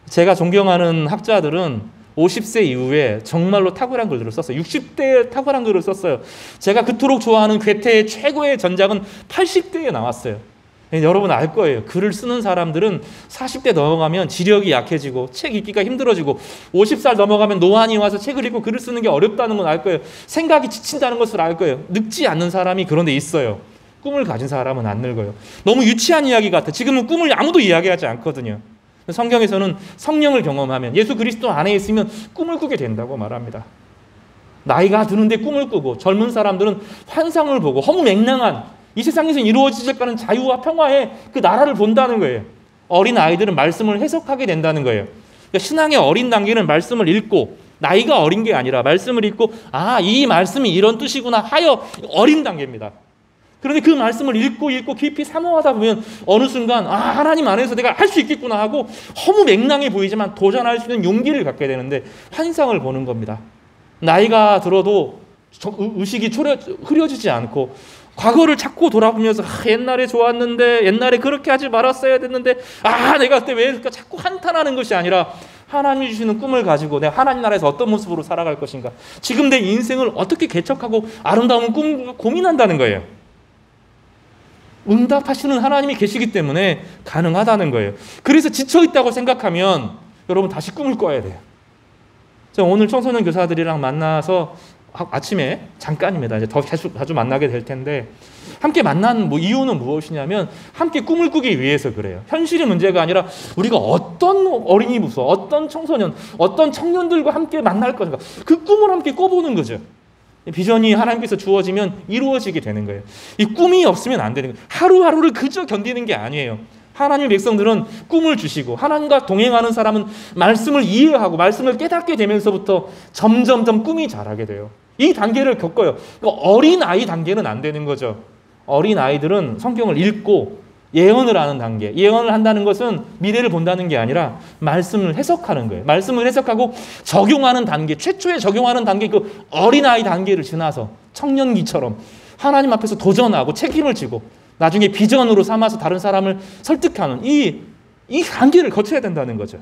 제가 존경하는 학자들은 50세 이후에 정말로 탁월한 글들을 썼어요. 60대에 탁월한 글을 썼어요. 제가 그토록 좋아하는 괴테의 최고의 전작은 80대에 나왔어요. 여러분 알 거예요. 글을 쓰는 사람들은 40대 넘어가면 지력이 약해지고 책 읽기가 힘들어지고 50살 넘어가면 노안이 와서 책을 읽고 글을 쓰는 게 어렵다는 건 알 거예요. 생각이 지친다는 것을 알 거예요. 늙지 않는 사람이 그런데 있어요. 꿈을 가진 사람은 안 늙어요. 너무 유치한 이야기 같아. 지금은 꿈을 아무도 이야기하지 않거든요. 성경에서는 성령을 경험하면 예수 그리스도 안에 있으면 꿈을 꾸게 된다고 말합니다. 나이가 드는데 꿈을 꾸고 젊은 사람들은 환상을 보고 허무맹랑한 이 세상에서 이루어지질 않은 자유와 평화의 그 나라를 본다는 거예요. 어린 아이들은 말씀을 해석하게 된다는 거예요. 그러니까 신앙의 어린 단계는 말씀을 읽고 나이가 어린 게 아니라 말씀을 읽고 이 말씀이 이런 뜻이구나 하여 어린 단계입니다. 그런데 그 말씀을 읽고 깊이 사모하다 보면 어느 순간 하나님 안에서 내가 할 수 있겠구나 하고 허무맹랑해 보이지만 도전할 수 있는 용기를 갖게 되는데 환상을 보는 겁니다. 나이가 들어도 의식이 흐려지지 않고 과거를 자꾸 돌아보면서 옛날에 좋았는데 옛날에 그렇게 하지 말았어야 됐는데 내가 그때 왜 그럴까 자꾸 한탄하는 것이 아니라 하나님이 주시는 꿈을 가지고 내가 하나님 나라에서 어떤 모습으로 살아갈 것인가, 지금 내 인생을 어떻게 개척하고 아름다운 꿈을 고민한다는 거예요. 응답하시는 하나님이 계시기 때문에 가능하다는 거예요. 그래서 지쳐있다고 생각하면 여러분 다시 꿈을 꿔야 돼요. 제가 오늘 청소년 교사들이랑 만나서 아침에 잠깐입니다. 이제 더 자주 만나게 될 텐데 함께 만난 이유는 무엇이냐면 함께 꿈을 꾸기 위해서 그래요. 현실의 문제가 아니라 우리가 어떤 어린이부서 어떤 청소년, 어떤 청년들과 함께 만날 것인가, 그 꿈을 함께 꿔보는 거죠. 비전이 하나님께서 주어지면 이루어지게 되는 거예요. 이 꿈이 없으면 안 되는 거예요. 하루하루를 그저 견디는 게 아니에요. 하나님의 백성들은 꿈을 주시고 하나님과 동행하는 사람은 말씀을 이해하고 말씀을 깨닫게 되면서부터 점점점 꿈이 자라게 돼요. 이 단계를 겪어요. 그러니까 어린아이 단계는 안 되는 거죠. 어린아이들은 성경을 읽고 예언을 하는 단계. 예언을 한다는 것은 미래를 본다는 게 아니라 말씀을 해석하는 거예요. 말씀을 해석하고 적용하는 단계, 최초에 적용하는 단계, 그 어린아이 단계를 지나서 청년기처럼 하나님 앞에서 도전하고 책임을 지고 나중에 비전으로 삼아서 다른 사람을 설득하는 이 단계를 거쳐야 된다는 거죠.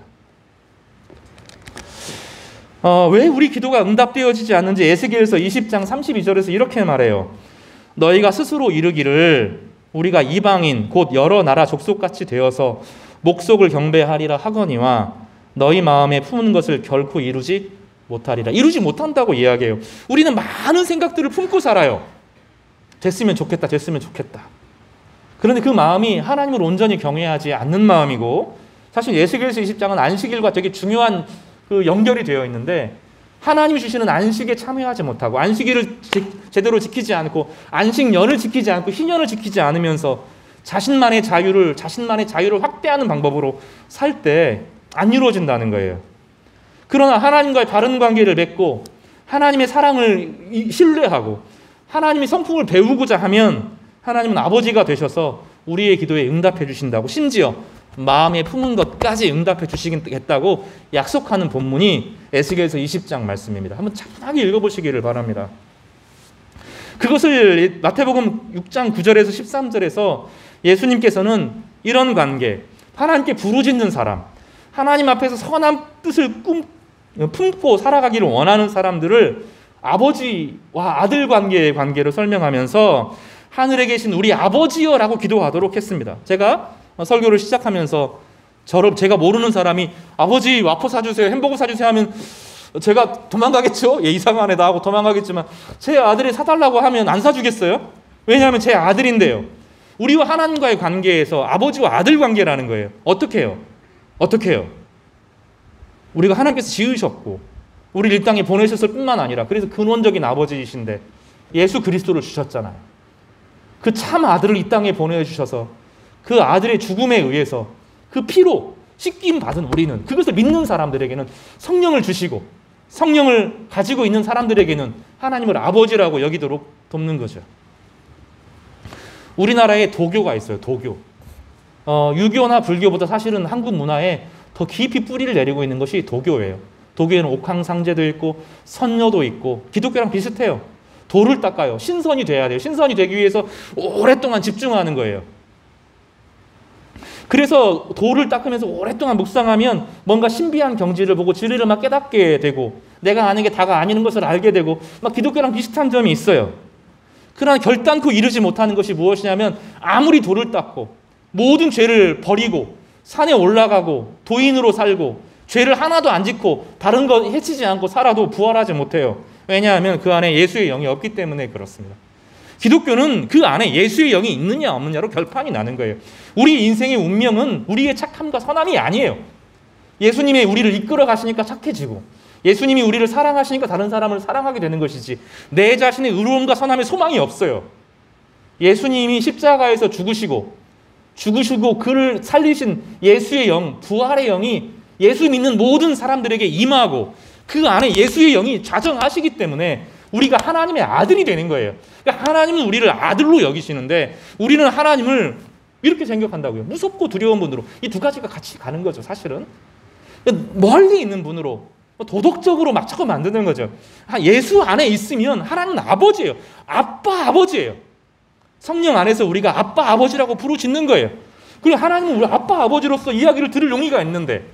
왜 우리 기도가 응답되어지지 않는지 에스겔서 20장 32절에서 이렇게 말해요. 너희가 스스로 이르기를 우리가 이방인 곧 여러 나라 족속같이 되어서 목속을 경배하리라 하거니와 너희 마음에 품은 것을 결코 이루지 못하리라. 이루지 못한다고 이야기해요. 우리는 많은 생각들을 품고 살아요. 됐으면 좋겠다, 됐으면 좋겠다. 그런데 그 마음이 하나님을 온전히 경외하지 않는 마음이고, 사실 에스겔서 20장은 안식일과 되게 중요한 그 연결이 되어 있는데 하나님이 주시는 안식에 참여하지 못하고 안식일을 제대로 지키지 않고 안식년을 지키지 않고 희년을 지키지 않으면서 자신만의 자유를 확대하는 방법으로 살 때 안 이루어진다는 거예요. 그러나 하나님과의 바른 관계를 맺고 하나님의 사랑을 신뢰하고 하나님의 성품을 배우고자 하면 하나님은 아버지가 되셔서 우리의 기도에 응답해 주신다고, 심지어 마음에 품은 것까지 응답해 주시겠다고 약속하는 본문이 에스겔서 20장 말씀입니다. 한번 차분하게 읽어보시기를 바랍니다. 그것을 마태복음 6장 9절에서 13절에서 예수님께서는 이런 관계, 하나님께 부르짖는 사람, 하나님 앞에서 선한 뜻을 품고 살아가기를 원하는 사람들을 아버지와 아들 관계의 관계로 설명하면서 하늘에 계신 우리 아버지여라고 기도하도록 했습니다. 제가 설교를 시작하면서 제가 모르는 사람이 아버지 와퍼 사주세요, 햄버거 사주세요 하면 제가 도망가겠죠? 예, 이상한 애다 하고 도망가겠지만 제 아들이 사달라고 하면 안 사주겠어요? 왜냐하면 제 아들인데요. 우리와 하나님과의 관계에서 아버지와 아들 관계라는 거예요. 어떻게 해요? 우리가 하나님께서 지으셨고 우리를 이 땅에 보내셨을 뿐만 아니라 그래서 근원적인 아버지이신데 예수 그리스도를 주셨잖아요. 그 참 아들을 이 땅에 보내주셔서 그 아들의 죽음에 의해서 그 피로 씻김 받은 우리는, 그것을 믿는 사람들에게는 성령을 주시고 성령을 가지고 있는 사람들에게는 하나님을 아버지라고 여기도록 돕는 거죠. 우리나라에 도교가 있어요. 도교. 유교나 불교보다 사실은 한국 문화에 더 깊이 뿌리를 내리고 있는 것이 도교예요. 도교에는 옥황상제도 있고 선녀도 있고 기독교랑 비슷해요. 도를 닦아요. 신선이 돼야 돼요. 신선이 되기 위해서 오랫동안 집중하는 거예요. 그래서 도를 닦으면서 오랫동안 묵상하면 뭔가 신비한 경지를 보고 진리를 막 깨닫게 되고 내가 아는 게 다가 아닌 것을 알게 되고 막 기독교랑 비슷한 점이 있어요. 그러나 결단코 이르지 못하는 것이 무엇이냐면 아무리 도를 닦고 모든 죄를 버리고 산에 올라가고 도인으로 살고 죄를 하나도 안 짓고 다른 거 해치지 않고 살아도 부활하지 못해요. 왜냐하면 그 안에 예수의 영이 없기 때문에 그렇습니다. 기독교는 그 안에 예수의 영이 있느냐 없느냐로 결판이 나는 거예요. 우리 인생의 운명은 우리의 착함과 선함이 아니에요. 예수님이 우리를 이끌어 가시니까 착해지고 예수님이 우리를 사랑하시니까 다른 사람을 사랑하게 되는 것이지 내 자신의 의로움과 선함에 소망이 없어요. 예수님이 십자가에서 죽으시고 그를 살리신 예수의 영, 부활의 영이 예수 믿는 모든 사람들에게 임하고 그 안에 예수의 영이 좌정하시기 때문에 우리가 하나님의 아들이 되는 거예요. 그러니까 하나님은 우리를 아들로 여기시는데 우리는 하나님을 이렇게 생각한다고요. 무섭고 두려운 분으로. 이 두 가지가 같이 가는 거죠, 사실은. 멀리 있는 분으로 도덕적으로 막 자꾸 만드는 거죠. 예수 안에 있으면 하나님은 아버지예요. 아버지예요. 성령 안에서 우리가 아빠, 아버지라고 부르짖는 거예요. 그리고 하나님은 우리 아빠, 아버지로서 이야기를 들을 용의가 있는데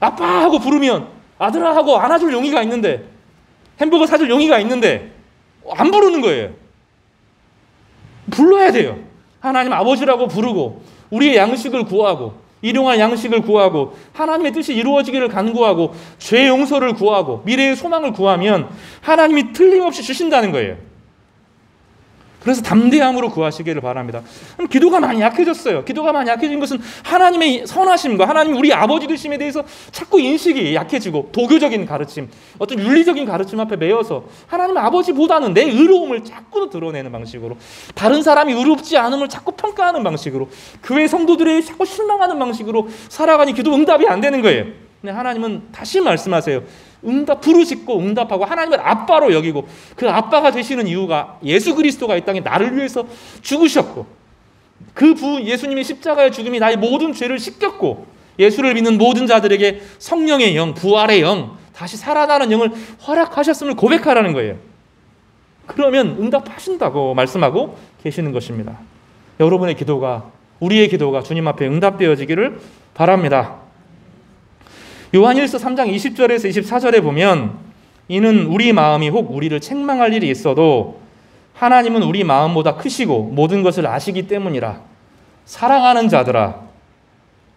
아빠 하고 부르면 아들아 하고 안아줄 용의가 있는데 햄버거 사줄 용의가 있는데 안 부르는 거예요. 불러야 돼요. 하나님 아버지라고 부르고 우리의 양식을 구하고 일용할 양식을 구하고 하나님의 뜻이 이루어지기를 간구하고 죄 용서를 구하고 미래의 소망을 구하면 하나님이 틀림없이 주신다는 거예요. 그래서 담대함으로 구하시기를 바랍니다. 기도가 많이 약해졌어요. 기도가 많이 약해진 것은 하나님의 선하심과 하나님 우리 아버지 되심에 대해서 자꾸 인식이 약해지고 도교적인 가르침, 어떤 윤리적인 가르침 앞에 매여서 하나님 아버지보다는 내 의로움을 자꾸 드러내는 방식으로 다른 사람이 의롭지 않음을 자꾸 평가하는 방식으로 교회 성도들에게 자꾸 실망하는 방식으로 살아가니 기도 응답이 안 되는 거예요. 근데 하나님은 다시 말씀하세요. 부르짖고 응답하고 하나님을 아빠로 여기고 그 아빠가 되시는 이유가 예수 그리스도가 이 땅에 나를 위해서 죽으셨고 그 예수님의 십자가의 죽음이 나의 모든 죄를 씻겼고 예수를 믿는 모든 자들에게 성령의 영, 부활의 영, 다시 살아나는 영을 허락하셨음을 고백하라는 거예요. 그러면 응답하신다고 말씀하고 계시는 것입니다. 여러분의 기도가, 우리의 기도가 주님 앞에 응답되어지기를 바랍니다. 요한일서 3장 20절에서 24절에 보면 이는 우리 마음이 혹 우리를 책망할 일이 있어도 하나님은 우리 마음보다 크시고 모든 것을 아시기 때문이라. 사랑하는 자들아,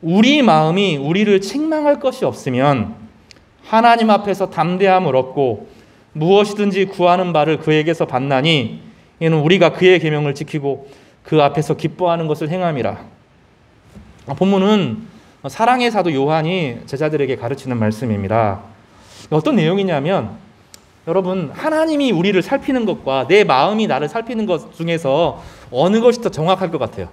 우리 마음이 우리를 책망할 것이 없으면 하나님 앞에서 담대함을 얻고 무엇이든지 구하는 바를 그에게서 받나니 이는 우리가 그의 계명을 지키고 그 앞에서 기뻐하는 것을 행함이라. 본문은 사랑의 사도 요한이 제자들에게 가르치는 말씀입니다. 어떤 내용이냐면 여러분, 하나님이 우리를 살피는 것과 내 마음이 나를 살피는 것 중에서 어느 것이 더 정확할 것 같아요?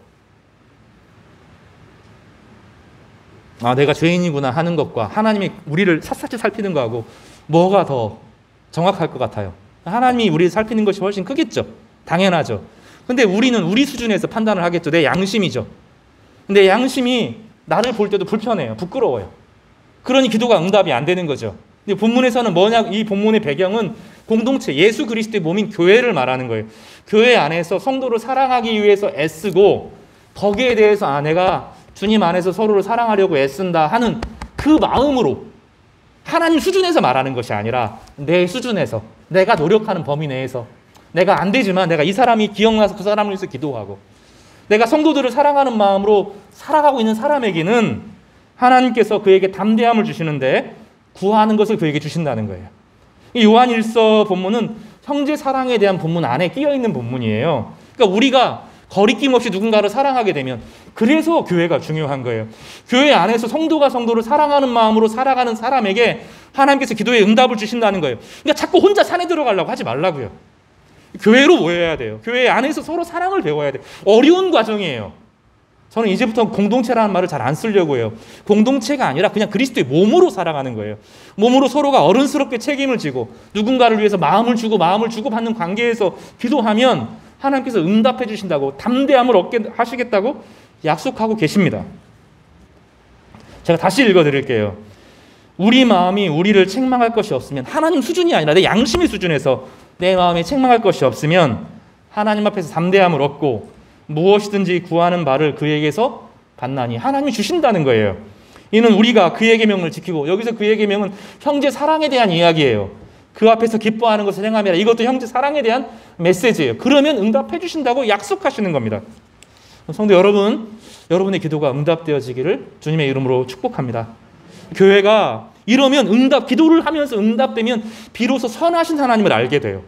내가 죄인이구나 하는 것과 하나님이 우리를 샅샅이 살피는 거하고 뭐가 더 정확할 것 같아요? 하나님이 우리를 살피는 것이 훨씬 크겠죠. 당연하죠. 근데 우리는 우리 수준에서 판단을 하겠죠. 내 양심이죠. 근데 양심이 나를 볼 때도 불편해요. 부끄러워요. 그러니 기도가 응답이 안 되는 거죠. 근데 본문에서는 뭐냐? 이 본문의 배경은 공동체, 예수 그리스도의 몸인 교회를 말하는 거예요. 교회 안에서 성도를 사랑하기 위해서 애쓰고 거기에 대해서 내가 주님 안에서 서로를 사랑하려고 애쓴다 하는 그 마음으로 하나님 수준에서 말하는 것이 아니라 내 수준에서 내가 노력하는 범위 내에서 내가 안 되지만 내가 이 사람이 기억나서 그 사람을 위해서 기도하고 내가 성도들을 사랑하는 마음으로 살아가고 있는 사람에게는 하나님께서 그에게 담대함을 주시는데 구하는 것을 그에게 주신다는 거예요. 이 요한 1서 본문은 형제 사랑에 대한 본문 안에 끼어있는 본문이에요. 그러니까 우리가 거리낌 없이 누군가를 사랑하게 되면 그래서 교회가 중요한 거예요. 교회 안에서 성도가 성도를 사랑하는 마음으로 살아가는 사람에게 하나님께서 기도에 응답을 주신다는 거예요. 그러니까 자꾸 혼자 산에 들어가려고 하지 말라고요. 교회로 모여야 돼요. 교회 안에서 서로 사랑을 배워야 돼요. 어려운 과정이에요. 저는 이제부터 공동체라는 말을 잘 안 쓰려고 해요. 공동체가 아니라 그냥 그리스도의 몸으로 살아가는 거예요. 몸으로 서로가 어른스럽게 책임을 지고 누군가를 위해서 마음을 주고받는 관계에서 기도하면 하나님께서 응답해 주신다고, 담대함을 얻게 하시겠다고 약속하고 계십니다. 제가 다시 읽어드릴게요. 우리 마음이 우리를 책망할 것이 없으면, 하나님 수준이 아니라 내 양심의 수준에서 내 마음에 책망할 것이 없으면 하나님 앞에서 담대함을 얻고 무엇이든지 구하는 바를 그에게서 받나니, 하나님이 주신다는 거예요. 이는 우리가 그의 계명을 지키고, 여기서 그의 계명은 형제 사랑에 대한 이야기예요. 그 앞에서 기뻐하는 것을 행함이라. 이것도 형제 사랑에 대한 메시지예요. 그러면 응답해 주신다고 약속하시는 겁니다. 성도 여러분, 여러분의 기도가 응답되어지기를 주님의 이름으로 축복합니다. 교회가 이러면 기도를 하면서 응답되면 비로소 선하신 하나님을 알게 돼요.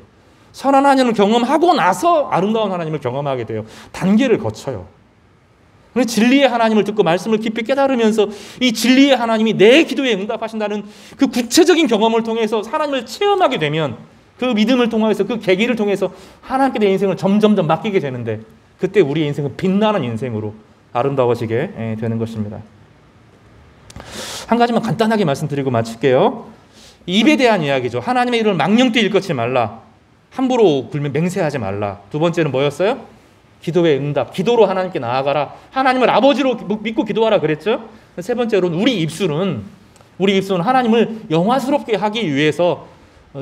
선한 하나님을 경험하고 나서 아름다운 하나님을 경험하게 돼요. 단계를 거쳐요. 진리의 하나님을 듣고 말씀을 깊이 깨달으면서 이 진리의 하나님이 내 기도에 응답하신다는 그 구체적인 경험을 통해서 하나님을 체험하게 되면 그 믿음을 통해서, 그 계기를 통해서 하나님께 내 인생을 점점점 맡기게 되는데, 그때 우리의 인생은 빛나는 인생으로 아름다워지게 되는 것입니다. 한 가지만 간단하게 말씀드리고 마칠게요. 입에 대한 이야기죠. 하나님의 이름을 망령되이 일컫지 말라. 함부로 굴면 맹세하지 말라. 두 번째는 뭐였어요? 기도의 응답. 기도로 하나님께 나아가라. 하나님을 아버지로 믿고 기도하라 그랬죠. 세 번째로는 우리 입술은 하나님을 영화스럽게 하기 위해서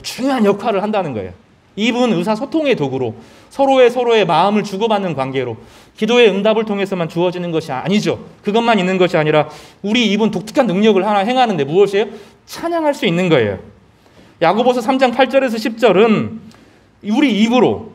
중요한 역할을 한다는 거예요. 입은 의사소통의 도구로 서로의 마음을 주고받는 관계로 기도의 응답을 통해서만 주어지는 것이 아니죠. 그것만 있는 것이 아니라 우리 입은 독특한 능력을 하나 행하는데 무엇이에요? 찬양할 수 있는 거예요. 야고보서 3장 8절에서 10절은 우리 입으로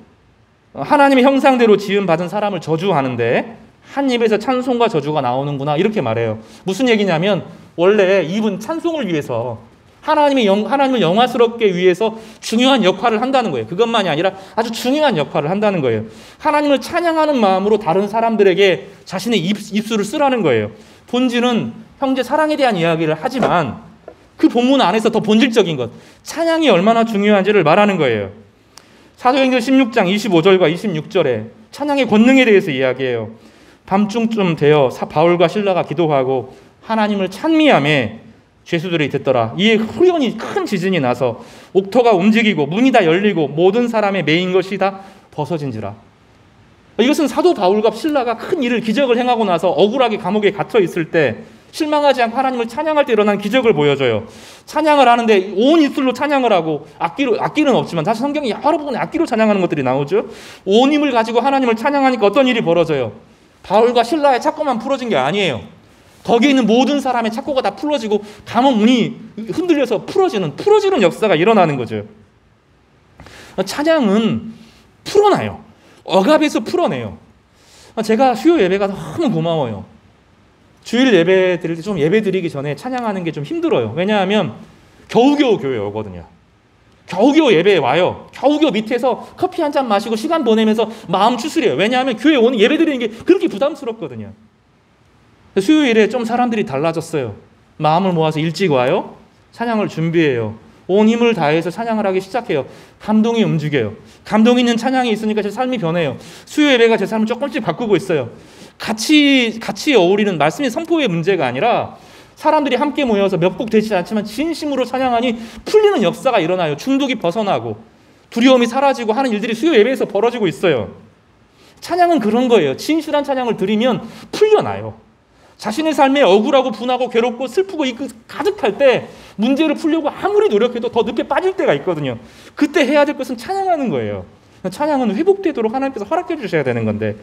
하나님의 형상대로 지음받은 사람을 저주하는데 한 입에서 찬송과 저주가 나오는구나, 이렇게 말해요. 무슨 얘기냐면 원래 입은 찬송을 위해서 하나님을 영화스럽게 위해서 중요한 역할을 한다는 거예요. 그것만이 아니라 아주 중요한 역할을 한다는 거예요. 하나님을 찬양하는 마음으로 다른 사람들에게 자신의 입술을 쓰라는 거예요. 본질은 형제 사랑에 대한 이야기를 하지만 그 본문 안에서 더 본질적인 것, 찬양이 얼마나 중요한지를 말하는 거예요. 사도행전 16장 25절과 26절에 찬양의 권능에 대해서 이야기해요. 밤중쯤 되어 바울과 실라가 기도하고 하나님을 찬미하며 죄수들이 듣더라. 이에 후련히 큰 지진이 나서 옥토가 움직이고 문이 다 열리고 모든 사람의 매인 것이 다 벗어진지라. 이것은 사도 바울과 실라가 큰 일을, 기적을 행하고 나서 억울하게 감옥에 갇혀 있을 때 실망하지 않고 하나님을 찬양할 때 일어난 기적을 보여줘요. 찬양을 하는데 온 입술로 찬양을 하고, 악기는 없지만 사실 성경에 여러 부분에 악기로 찬양하는 것들이 나오죠. 온 힘을 가지고 하나님을 찬양하니까 어떤 일이 벌어져요? 바울과 실라의 착고만 풀어진 게 아니에요. 거기에 있는 모든 사람의 착고가 다 풀어지고 감옥 문이 흔들려서 풀어지는 역사가 일어나는 거죠. 찬양은 풀어놔요. 억압에서 풀어내요. 제가 수요 예배가 너무 고마워요. 주일 예배 드릴 때 좀 예배 드리기 전에 찬양하는 게 좀 힘들어요. 왜냐하면 겨우겨우 교회에 오거든요. 겨우겨우 예배에 와요. 겨우겨우 밑에서 커피 한 잔 마시고 시간 보내면서 마음 추스려요. 왜냐하면 교회에 오는 예배 드리는 게 그렇게 부담스럽거든요. 수요일에 좀 사람들이 달라졌어요. 마음을 모아서 일찍 와요. 찬양을 준비해요. 온 힘을 다해서 찬양을 하기 시작해요. 감동이 움직여요. 감동 있는 찬양이 있으니까 제 삶이 변해요. 수요 예배가 제 삶을 조금씩 바꾸고 있어요. 같이 어울리는 말씀의 선포의 문제가 아니라 사람들이 함께 모여서 몇 곡 되지 않지만 진심으로 찬양하니 풀리는 역사가 일어나요. 중독이 벗어나고 두려움이 사라지고 하는 일들이 수요 예배에서 벌어지고 있어요. 찬양은 그런 거예요. 진실한 찬양을 드리면 풀려나요. 자신의 삶에 억울하고 분하고 괴롭고 슬프고 가득할 때 문제를 풀려고 아무리 노력해도 더 늦게 빠질 때가 있거든요. 그때 해야 될 것은 찬양하는 거예요. 찬양은 회복되도록 하나님께서 허락해 주셔야 되는 건데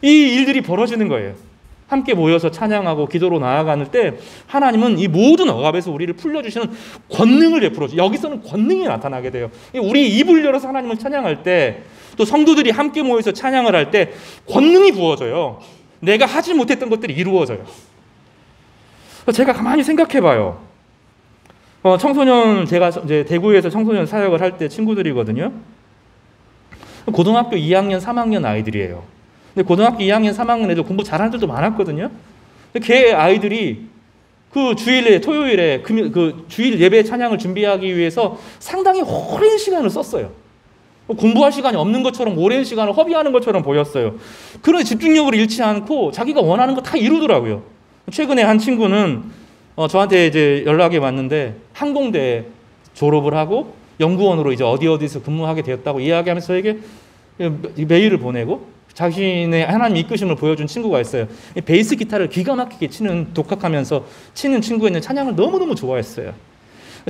이 일들이 벌어지는 거예요. 함께 모여서 찬양하고 기도로 나아가는 때 하나님은 이 모든 억압에서 우리를 풀려주시는 권능을 베풀어 주세요. 여기서는 권능이 나타나게 돼요. 우리 입을 열어서 하나님을 찬양할 때, 또 성도들이 함께 모여서 찬양을 할 때 권능이 부어져요. 내가 하지 못했던 것들이 이루어져요. 제가 가만히 생각해 봐요. 청소년, 제가 이제 대구에서 청소년 사역을 할 때 친구들이거든요. 고등학교 2학년, 3학년 아이들이에요. 근데 고등학교 2학년, 3학년 애들 공부 잘하는 애들도 많았거든요. 근데 걔 아이들이 그 주일에, 토요일에 그 주일 예배 찬양을 준비하기 위해서 상당히 오랜 시간을 썼어요. 공부할 시간이 없는 것처럼 오랜 시간을 허비하는 것처럼 보였어요. 그런 집중력을 잃지 않고 자기가 원하는 거 다 이루더라고요. 최근에 한 친구는 저한테 이제 연락이 왔는데 항공대 졸업을 하고 연구원으로 이제 어디서 근무하게 되었다고 이야기하면서 저에게 메일을 보내고 자신의 하나님 이끄심을 보여준 친구가 있어요. 베이스 기타를 기가 막히게 독학하면서 치는 친구였는데 찬양을 너무너무 좋아했어요.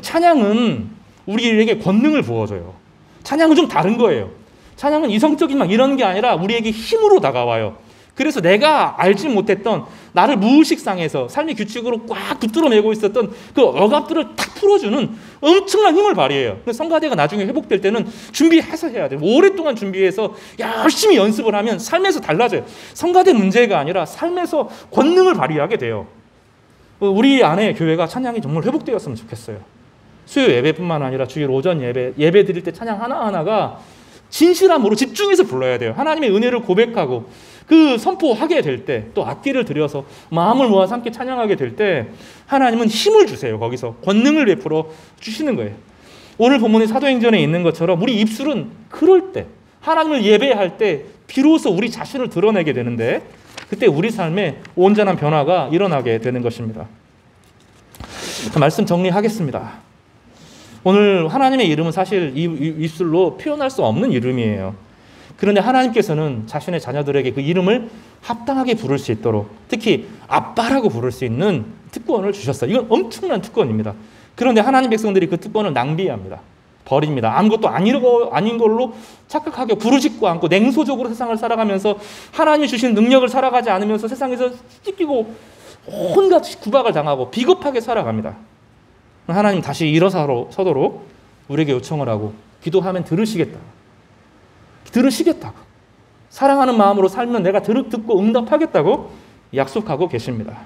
찬양은 우리에게 권능을 부어줘요. 찬양은 좀 다른 거예요. 찬양은 이성적인 막 이런 게 아니라 우리에게 힘으로 다가와요. 그래서 내가 알지 못했던 나를 무의식상에서 삶의 규칙으로 꽉 붙들어 매고 있었던 그 억압들을 탁 풀어주는 엄청난 힘을 발휘해요. 성가대가 나중에 회복될 때는 준비해서 해야 돼요. 오랫동안 준비해서 열심히 연습을 하면 삶에서 달라져요. 성가대 문제가 아니라 삶에서 권능을 발휘하게 돼요. 우리 안에 교회가 찬양이 정말 회복되었으면 좋겠어요. 수요 예배뿐만 아니라 주일 오전 예배 드릴 때 찬양 하나하나가 진실함으로 집중해서 불러야 돼요. 하나님의 은혜를 고백하고 그 선포하게 될 때, 또 악기를 들여서 마음을 모아서 함께 찬양하게 될 때 하나님은 힘을 주세요. 거기서 권능을 베풀어 주시는 거예요. 오늘 본문의 사도행전에 있는 것처럼 우리 입술은 그럴 때, 하나님을 예배할 때 비로소 우리 자신을 드러내게 되는데 그때 우리 삶에 온전한 변화가 일어나게 되는 것입니다. 말씀 정리하겠습니다. 오늘 하나님의 이름은 사실 이 입술로 표현할 수 없는 이름이에요. 그런데 하나님께서는 자신의 자녀들에게 그 이름을 합당하게 부를 수 있도록, 특히 아빠라고 부를 수 있는 특권을 주셨어요. 이건 엄청난 특권입니다. 그런데 하나님 백성들이 그 특권을 낭비합니다. 버립니다. 아무것도 아닌 걸로 착각하게 부르짖고 않고 냉소적으로 세상을 살아가면서 하나님이 주신 능력을 살아가지 않으면서 세상에서 찢기고 온갖 구박을 당하고 비겁하게 살아갑니다. 하나님 다시 일어서도록 우리에게 요청을 하고 기도하면 들으시겠다고. 사랑하는 마음으로 살면 내가 듣고 응답하겠다고 약속하고 계십니다.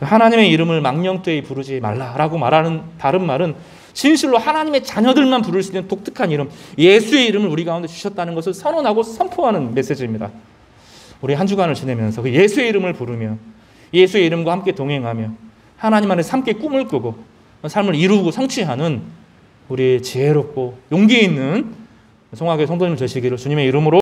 하나님의 이름을 망령되이 부르지 말라라고 말하는 다른 말은 진실로 하나님의 자녀들만 부를 수 있는 독특한 이름, 예수의 이름을 우리 가운데 주셨다는 것을 선언하고 선포하는 메시지입니다. 우리 한 주간을 지내면서 그 예수의 이름을 부르며 예수의 이름과 함께 동행하며 하나님 안에서 함께 꿈을 꾸고 삶을 이루고 성취하는 우리 지혜롭고 용기 있는 송악의 성도님 되시기를 주님의 이름으로